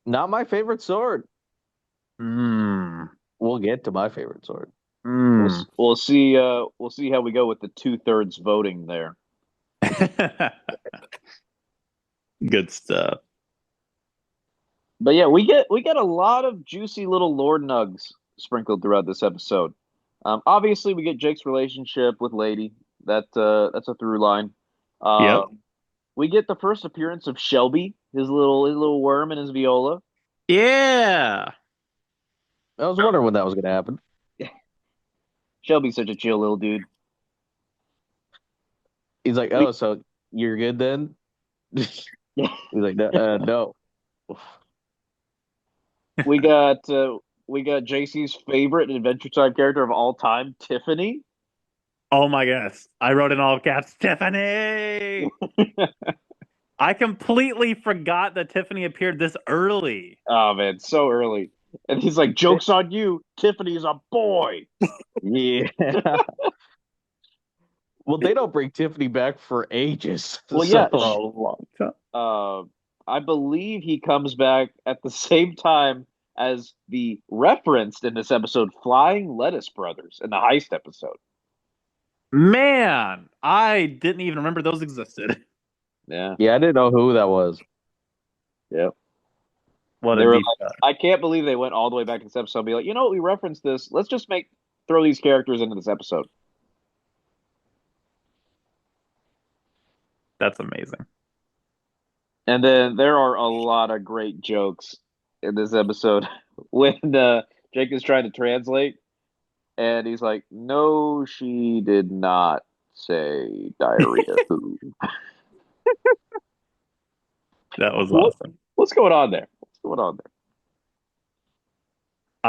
not my favorite sword. mmm, We'll get to my favorite sword. mmm. We'll see. We'll see how we go with the 2/3 voting there. Good stuff. But yeah, we get a lot of juicy little Lord Nugs sprinkled throughout this episode. Obviously, we get Jake's relationship with Lady. That's a through line. Yep. We get the first appearance of Shelby, his little worm and his viola. Yeah. I was wondering when that was going to happen. Shelby's such a chill little dude. He's like, We "Oh, so you're good then?" He's like, "No, no." We got JC's favorite Adventure Time character of all time, Tiffany. Oh my goodness. I wrote in all caps, Tiffany! I completely forgot that Tiffany appeared this early. Oh man, so early. And he's like, "Joke's on you. Tiffany's a boy." Yeah. Well, they don't bring Tiffany back for ages. Well, So yeah, For a long time. uh, I believe he comes back at the same time as the referenced in this episode Flying Lettuce Brothers in the heist episode. Man, I didn't even remember those existed. Yeah, yeah, I didn't know who that was. yeah. What a They were deep like, cut. I can't believe they went all the way back to this episode and be like, you know what, we referenced this. Let's just throw these characters into this episode. That's amazing. And then there are a lot of great jokes in this episode when Jake is trying to translate and he's like, "No, she did not say diarrhea food." That was What, awesome. what's going on there? What's going on there?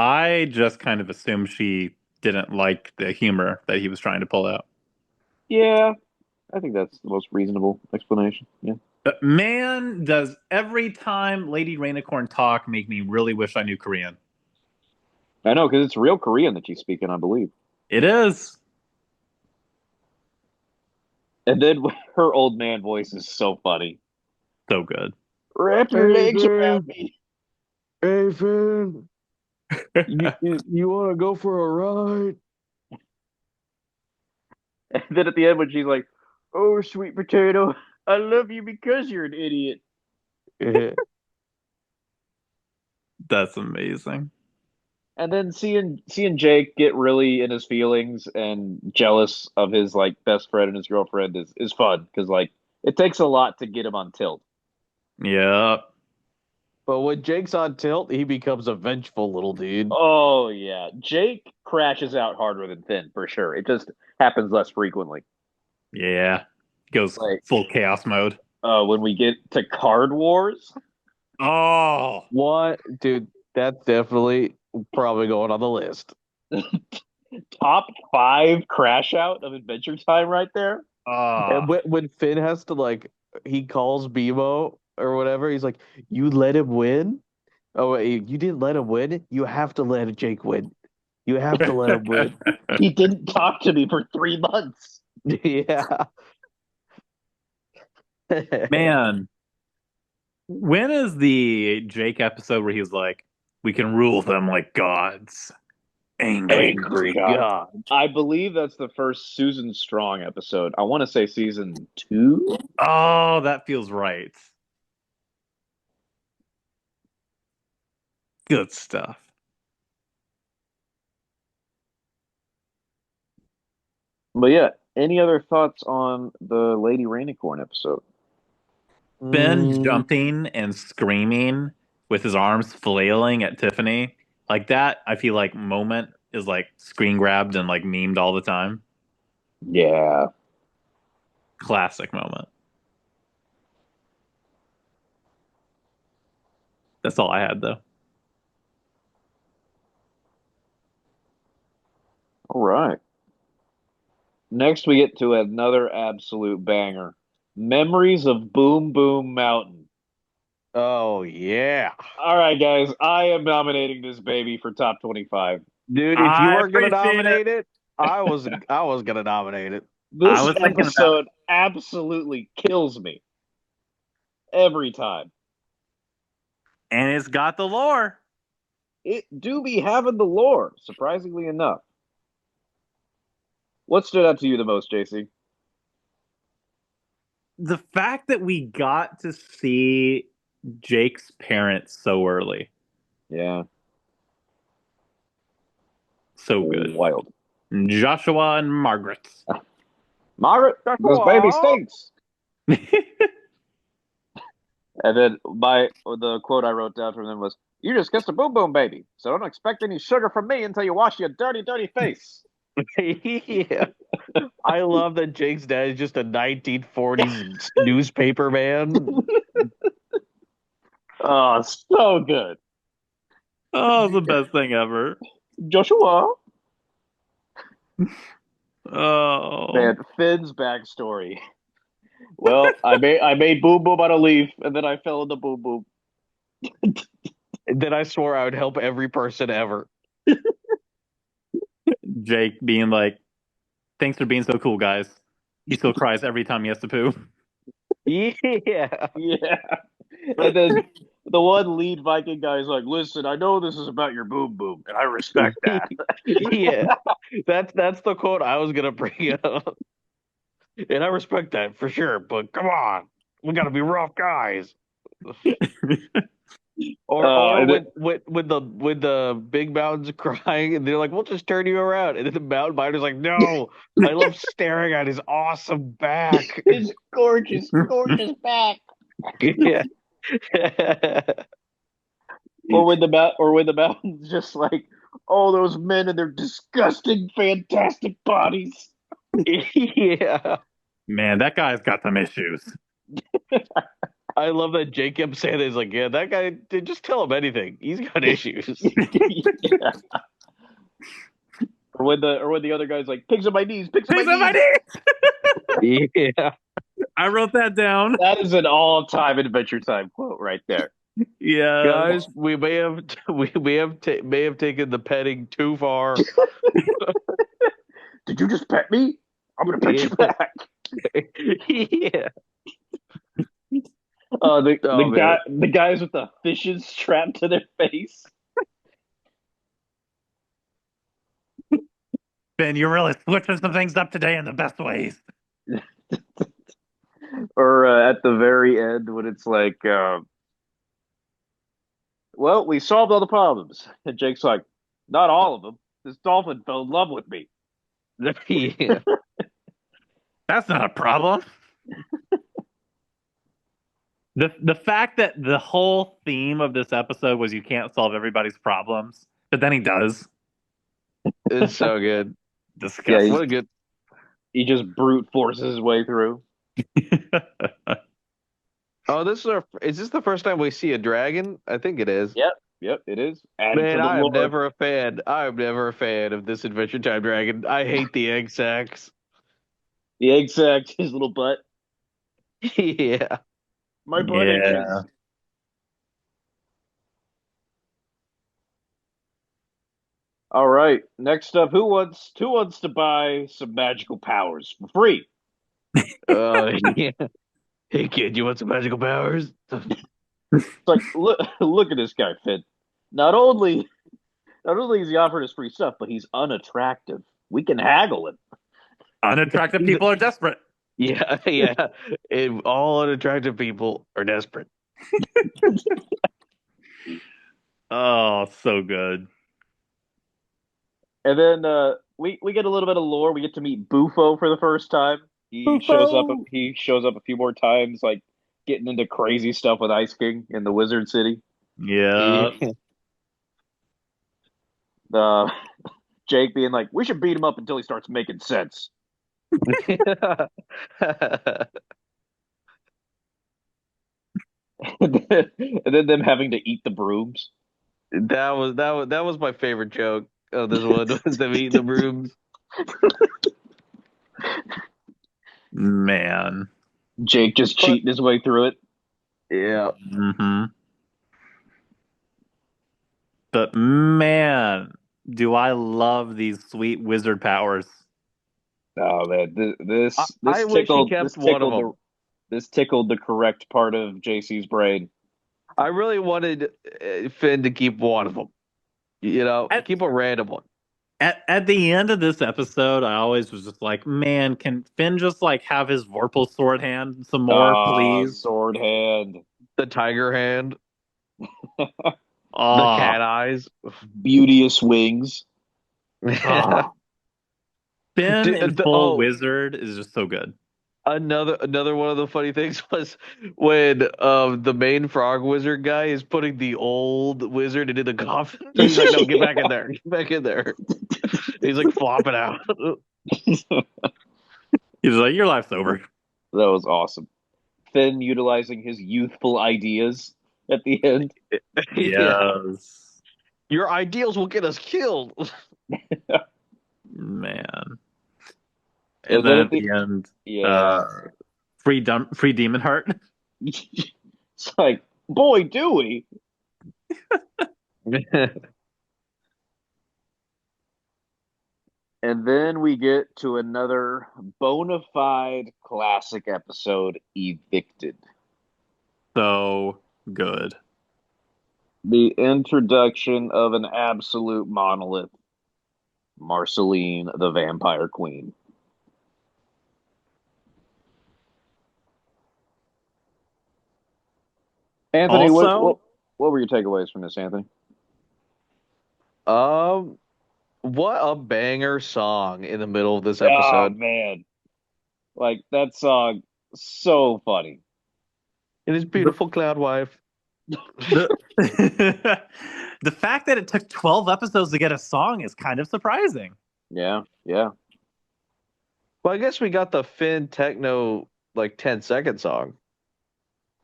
I just kind of assumed she didn't like the humor that he was trying to pull out. Yeah, I think that's the most reasonable explanation. Yeah, But man, does every time Lady Rainicorn talk make me really wish I knew Korean. I know because it's real Korean that she's speaking, I believe. It is And then her old man voice is so funny. so good. Wrap your Hey, legs Finn. around me. Hey, Finn. You want to go for a ride? And then at the end, when she's like, "Oh, sweet potato, I love you because you're an idiot." Yeah. That's amazing. And then seeing Jake get really in his feelings and jealous of his like best friend and his girlfriend is fun because like it takes a lot to get him on tilt. Yeah. But when Jake's on tilt, he becomes a vengeful little dude. Oh yeah, Jake crashes out harder than Finn for sure. It just happens less frequently. Yeah. Goes Like full chaos mode. when we get to Card Wars, Oh, What? Dude, that's definitely probably going on the list. top five crash out of Adventure Time right there. And ah, when Finn has to like, he calls Bimo or whatever, he's like, "You let him win? Oh, wait, you didn't let him win? You have to let Jake win. You have to let him win." He didn't talk to me for 3 months. Yeah. man. When is the Jake episode where he's like, "We can rule them like gods"? Angry. Angry God. God. I believe that's the first Susan Strong episode. I want to say season two. Oh, that feels right. Good stuff. But yeah, any other thoughts on the Lady Rainicorn episode? Ben Mm, jumping and screaming with his arms flailing at Tiffany, like that, I feel like moment is like screen grabbed and like memed all the time. Yeah. Classic moment. That's all I had though. All right. Next, we get to another absolute banger. Memories of Boom Boom Mountain. oh yeah. All right, guys, I am nominating this baby for top 25. Dude, if you I weren't gonna appreciate it. nominate it, I was gonna nominate it. I This was thinking about it. episode absolutely kills me every time. And it's got the lore. It do be having the lore, surprisingly enough. What stood out to you the most, JC? The fact that we got to see Jake's parents so early. Yeah, So good. wild. Joshua and Margaret. Margaret, this baby Joshua. stinks. And then the quote I wrote down from them was, "You just kissed a boom boom baby, so don't expect any sugar from me until you wash your dirty, dirty face." Yeah. I love that Jake's dad is just a 1940s newspaper man. Oh, so good. Oh, the best thing ever. Joshua. Oh. Man, Finn's backstory. Well, I made boom boom out of leaf, and then I fell into boom boom. Then I swore I would help every person ever. Jake being like, thanks for being so cool, guys. He still cries every time he has to poo. Yeah. Yeah. And then the one lead Viking guy is like, "Listen, I know this is about your boom boom, and I respect that." Yeah. That's the quote I was gonna bring up. And I respect that for sure, but come on. We gotta be rough guys. Or And with the big mountains crying and they're like, we'll just turn you around. And then the mountain biker's like, no, I love staring at his awesome back. his gorgeous, gorgeous back. Yeah. Or when the mountain's just like, oh, those men and their disgusting, fantastic bodies. Yeah. Man, that guy's got some issues. I love that Jake kept saying that. He's like, yeah, that guy, just tell him anything. He's got issues. Yeah. Or when the other guy's like, pigs on my knees, pigs on my Pigs on my knees. knee! Yeah. I wrote that down. That is an all-time Adventure Time quote right there. Yeah. Guys, we may have may have taken the petting too far. Did you just pet me? I'm gonna pet Yeah. you back. Yeah. The Oh man. the guys with the fishes strapped to their face. Ben, you're really switching some things up today in the best ways. Or at the very end when it's like, well, we solved all the problems. And Jake's like, not all of them. This dolphin fell in love with me. Yeah. That's not a problem. The fact that the whole theme of this episode was you can't solve everybody's problems, but then he does. It's so good. Yeah, Disgusting. What a good. he just brute forces his way through. Oh, is this the first time we see a dragon? I think it is. Yep, yep, it is. Added to Man, the I am lore. never a fan. I am never a fan of this Adventure Time dragon. I hate the egg sacs. The egg sac, his little butt. Yeah. My butt Yeah. itches. All right. Next up, who wants to buy some magical powers for free? Yeah. Hey kid, you want some magical powers? It's like look at this guy, Finn. Not only not only is he offering us free stuff, but he's unattractive. We can haggle him. Unattractive people are desperate. Yeah, yeah. All unattractive people are desperate. Oh, so good. And then we get a little bit of lore. We get to meet Bufo for the first time. He shows up. Bufo! He shows up a few more times, like getting into crazy stuff with Ice King in the Wizard City. Yeah. Yeah. The Jake being like, "We should beat him up until he starts making sense." And then them having to eat the brooms. That was my favorite joke of this one was them eating the brooms. Man. Jake just cheating his way through it. Yeah. hmm But man, do I love these sweet wizard powers. Oh man, I wish he kept one of them. this tickled the correct part of JC's brain. I really wanted Finn to keep one of them. At, Keep a random one. at the end of this episode, I always was just like, man, can Finn just like have his Vorpal sword hand some more, Ah, please? sword hand, The tiger hand, the Oh, cat eyes. beauteous wings. oh. Finn in full Oh, wizard is just so good. another one of the funny things was when the main frog wizard guy is putting the old wizard into the coffin. He's like, "No, get back in there, get back in there." He's like flopping out. He's like, your life's over. That was awesome. Finn utilizing his youthful ideas at the end. Yeah. Yes. Your ideals will get us killed. Man. And And then then at at the the end, yeah, free demon heart. it's like, boy, Dewey. And then we get to another bona fide classic episode, Evicted. So good. The introduction of an absolute monolith, Marceline, the Vampire Queen. Anthony, Also, what were your takeaways from this, Anthony? um, what a banger song in the middle of this Oh episode. man, like that song, so funny. And his the beautiful cloud wife. the the fact that it took 12 episodes to get a song is kind of surprising. Yeah, yeah. Well, I guess we got the Finn techno like 10-second song.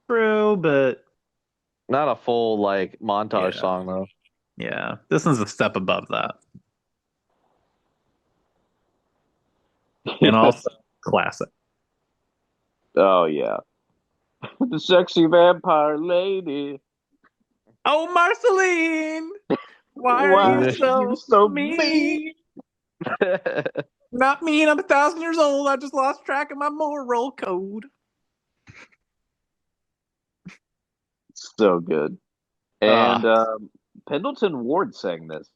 True, but Not a full like montage yeah, song though. yeah. This is a step above that. And also classic. Oh yeah, the sexy vampire lady. Oh, Marceline, why are Why you are you so so mean? mean? Not mean, I'm 1,000 years old. I just lost track of my moral code. So good. And Ah, Pendleton Ward sang this.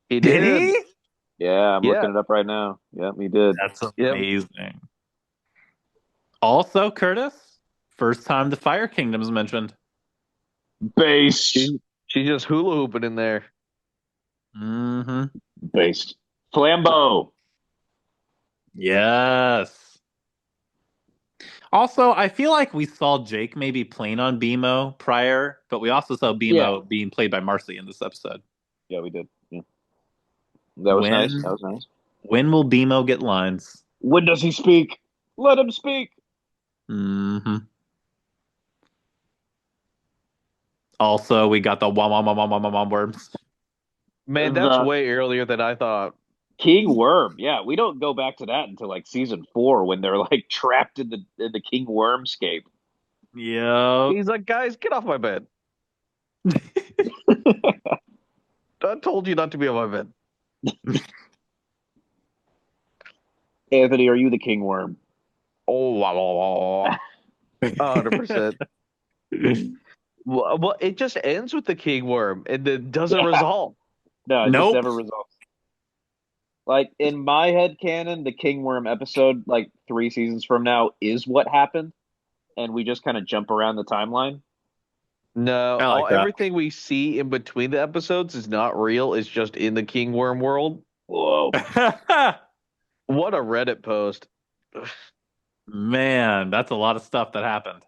he Did did. he? Yeah, I'm Yeah. looking it up right now. Yep, he did. That's Yep. amazing. Also, Curtis, first time the Fire Kingdom's mentioned. Based. She just hula hooping in there. Mm-hmm. Based. Flambeau. Yes. Also, I feel like we saw Jake maybe playing on BMO prior, but we also saw Yeah. BMO being played by Marcy in this episode. Yeah, we did. Yeah. That was nice. That When was nice. when will BMO get lines? When does he speak? Let him speak. Mm-hmm. Also, we got the wom worms. Man, that's The way earlier than I thought. King Worm. Yeah, we don't go back to that until like season 4 when they're like trapped in the King Wormscape. Yep. He's like, guys, get off my bed. I told you not to be on my bed. Anthony, are you the King Worm? Oh, wow, wow, wow, wow. 100%. Well, it just ends with the king worm and then doesn't Yeah. resolve. No, it just Nope. never resolves. Like in my head canon, the King Worm episode, like 3 seasons from now, is what happened, and we just kind of jump around the timeline. No, I like that. everything we see in between the episodes is not real. It's just in the king worm world. Whoa. What a Reddit post. Man, that's a lot of stuff that happened.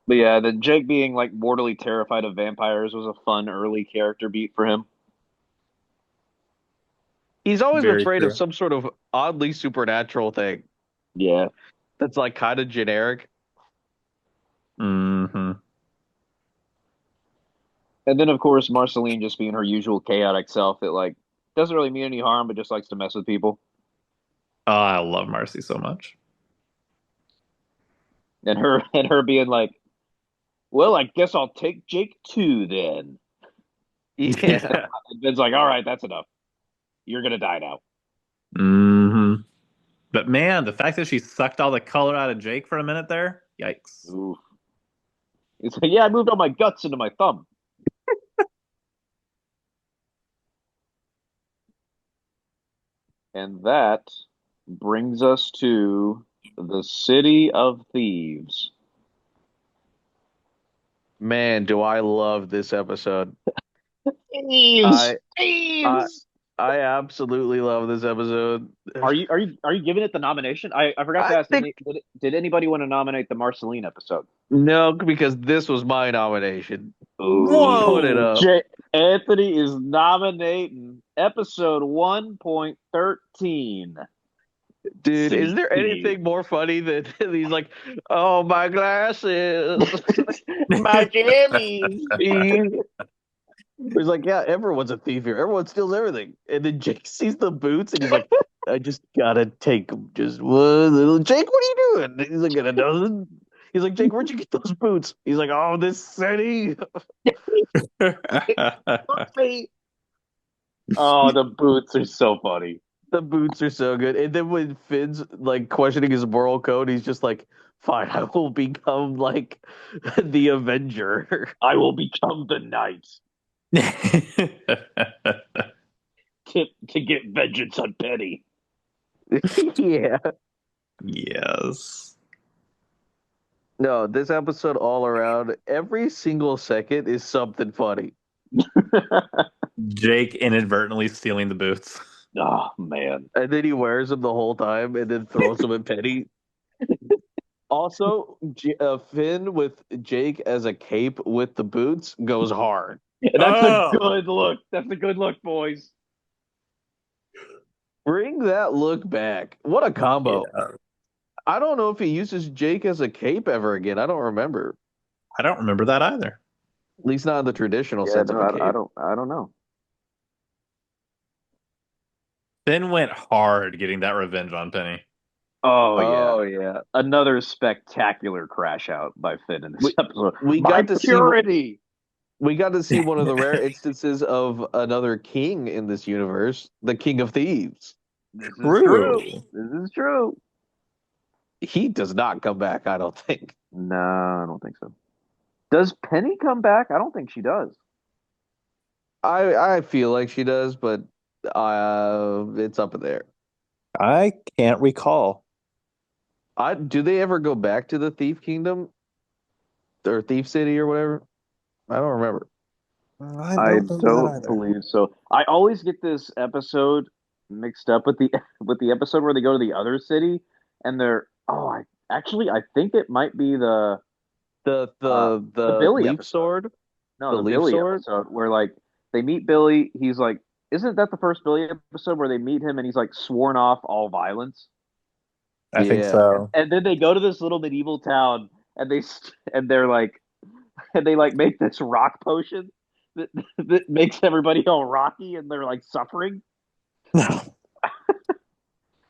But yeah, the Jake being like mortally terrified of vampires was a fun early character beat for him. He's always Very afraid of true. some sort of oddly supernatural thing Yeah. that's like kind of generic. Mm-hmm. And then of course Marceline just being her usual chaotic self that like doesn't really mean any harm but just likes to mess with people. Oh, I love Marcy so much. And her being like, well, I guess I'll take Jake too then. Yeah. And Ben's like, all right, that's enough. You're gonna die now. Mm-hmm. But man, the fact that she sucked all the color out of Jake for a minute there, yikes. Ooh. He's like, yeah, I moved all my guts into my thumb. And that brings us to the City of Thieves. Man, do I love this episode. Thieves! I I Thieves! I absolutely love this episode. Are you giving it the nomination? I forgot to I ask. think Did anybody want to nominate the Marceline episode? no, because this was my nomination. Put it Ooh, Whoa! up. Anthony is nominating episode 1.13. Dude, is there See. anything more funny than he's like, "Oh, my glasses." My jammies. He's like, "Yeah, everyone's a thief here. Everyone steals everything." And then Jake sees the boots, and he's like, "I just gotta take them. Just one little." Jake, what are you doing? He's like, "A dozen." He's like, "Jake, where'd you get those boots?" He's like, "Oh, this city." Oh, the boots are so funny. The boots are so good. And then when Finn's like questioning his moral code, he's just like, "Fine, I will become like the Avenger." I will become the knight to get vengeance on Penny. Yeah. Yes. No, this episode all around, every single second is something funny. Jake inadvertently stealing the boots. Oh man. And then he wears them the whole time and then throws them at Penny. Also, Finn with Jake as a cape with the boots goes hard. That's a Oh, good look. That's a good look, boys. Bring that look back. What a combo. yeah. I don't know if he uses Jake as a cape ever again. I don't remember. I don't remember that either. At least not in the traditional Yeah, sense no, of a I cape. don't. I don't know. Finn went hard getting that revenge on Penny. Oh yeah, Oh yeah. another spectacular crash out by Finn in this We episode. we My got to see purity. we got to see one of the rare instances of another king in this universe, the King of Thieves. This is true. True. This is true. He does not come back, I don't think. No, I don't think so. Does Penny come back? I don't think she does. I feel like she does, but it's up in there. I can't recall. I do they ever go back to the Thief Kingdom or Thief City or whatever? I don't remember. I I don't remember that don't either. believe so. I always get this episode mixed up with the with the episode where they go to the other city and they're I think it might be The uh the the the Billy leaf episode. sword, No, the the leaf Billy sword. episode where like they meet Billy. He's like, isn't that the first Billy episode where they meet him and he's like sworn off all violence? I think Yeah. so. And then they go to this little medieval town and and they're like and they like make this rock potion that that makes everybody all rocky and they're like suffering. No,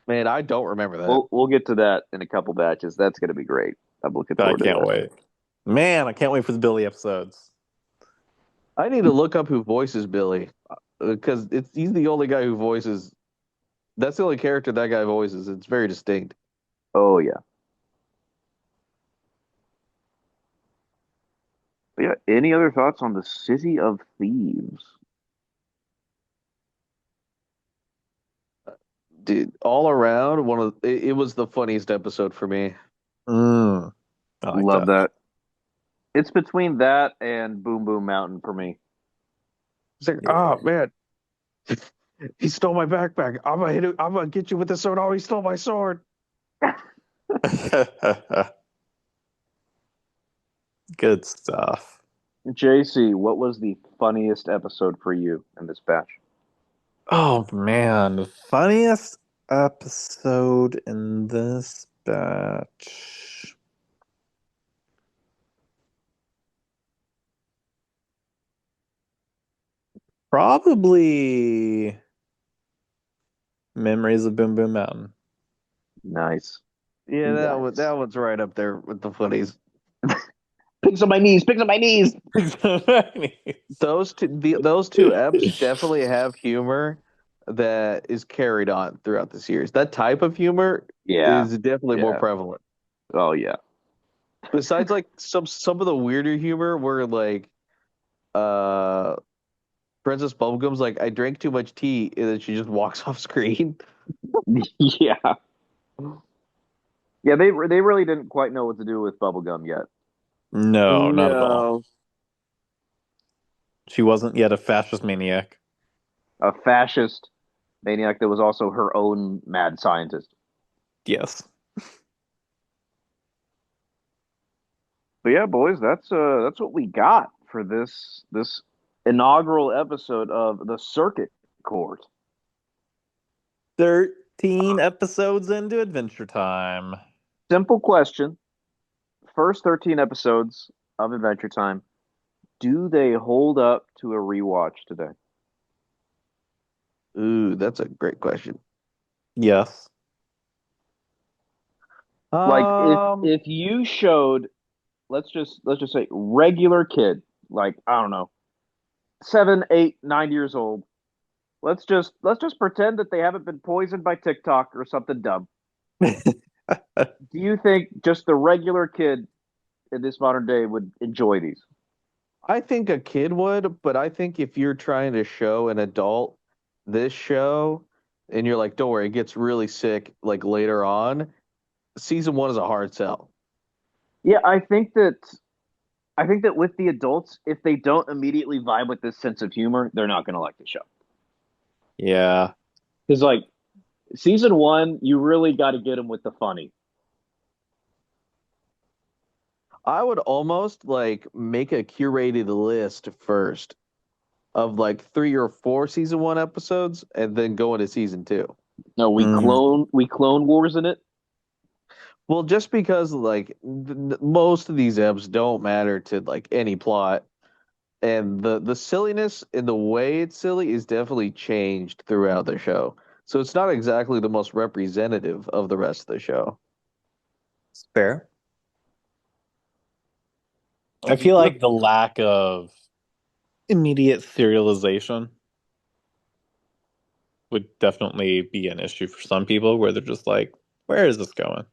Man, I don't remember that. We'll get to that in a couple batches. That's going to be great. I'm looking I forward to can't that. wait. Man, I can't wait for the Billy episodes. I need to look up who voices Billy because it's he's the only guy who voices. That's the only character that guy voices. It's very distinct. Oh yeah. But yeah. Any other thoughts on the City of Thieves? Dude, all around, it was the funniest episode for me. Mm, I like Love that. that. It's between that and Boom Boom Mountain for me. It's like, Yeah. oh man, he stole my backpack. I'm gonna hit him. I'm gonna get you with the sword. Oh, he stole my sword. Good stuff. JC, what was the funniest episode for you in this batch? Oh man, the funniest episode in this batch. Probably Memories of Boom Boom Mountain. Nice. Yeah, Nice. that one's right up there with the funnies. Picks on my knees, picks on my knees. Those two eps definitely have humor that is carried on throughout the series. That type of humor Yeah. is definitely more Yeah. prevalent. Oh yeah. Besides like some of the weirder humor where like uh Princess Bubblegum's like, I drank too much tea, and then she just walks off screen. Yeah. Yeah, they really didn't quite know what to do with Bubblegum yet. No, not at all. No. She wasn't yet a fascist maniac. A fascist maniac that was also her own mad scientist. Yes. But yeah, boys, that's what we got for this inaugural episode of the Circuit Court. There 13 episodes into Adventure Time. Simple question. First 13 episodes of Adventure Time, do they hold up to a rewatch today? Ooh, that's a great question. Yes. Like Um, if you showed, let's just say regular kid, like I don't know, 7, 8, 9 years old. Let's just pretend that they haven't been poisoned by TikTok or something dumb. Do you think just the regular kid in this modern day would enjoy these? I think a kid would, but I think if you're trying to show an adult this show and you're like, don't worry, it gets really sick like later on, season one is a hard sell. Yeah, I think that with the adults, if they don't immediately vibe with this sense of humor, they're not going to like the show. Yeah. Because like season one, you really got to get them with the funny. I would almost like make a curated list first of like 3 or 4 season one episodes and then go into season two. No, we clone wars in it. Well, just because like most of these eps don't matter to like any plot, and the silliness in the way it's silly is definitely changed throughout the show. So it's not exactly the most representative of the rest of the show. It's fair. I feel Look, like the lack of immediate serialization would definitely be an issue for some people where they're just like, where is this going?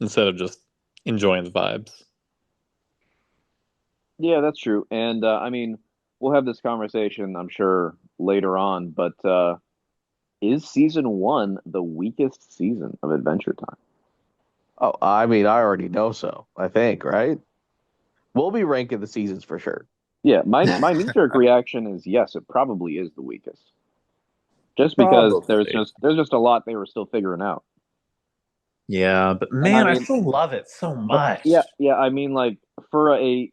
Instead of just enjoying the vibes. yeah, that's true. And I mean, we'll have this conversation, I'm sure, later on. But is season one the weakest season of Adventure Time? Oh, I mean, I already know so, I think, right? We'll be ranking the seasons for sure. Yeah, my knee-jerk reaction is yes, it probably is the weakest. Just because Probably. there's just a lot they were still figuring out. Yeah, but And I man, I mean, still love it so yeah, much. yeah, I mean like for a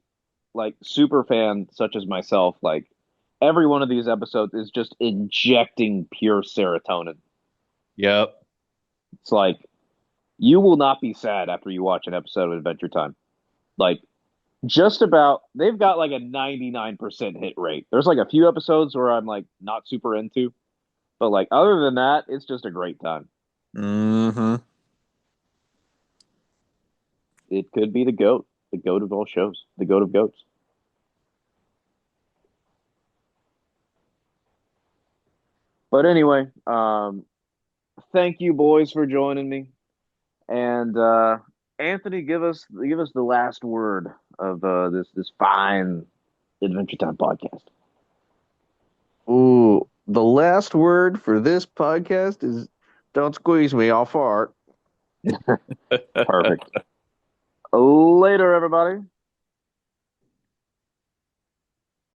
like super fan such as myself, like every one of these episodes is just injecting pure serotonin. Yep. It's like you will not be sad after you watch an episode of Adventure Time. Like just about they've got like a 99% hit rate. There's like a few episodes where I'm like not super into, but like other than that, it's just a great time. Mm-hmm. It could be the goat of all shows, the goat of goats. But anyway, thank you boys for joining me. And Anthony, give us the last word of this fine Adventure Time podcast. Ooh, the last word for this podcast is don't squeeze me, I'll fart. Perfect. Later, everybody.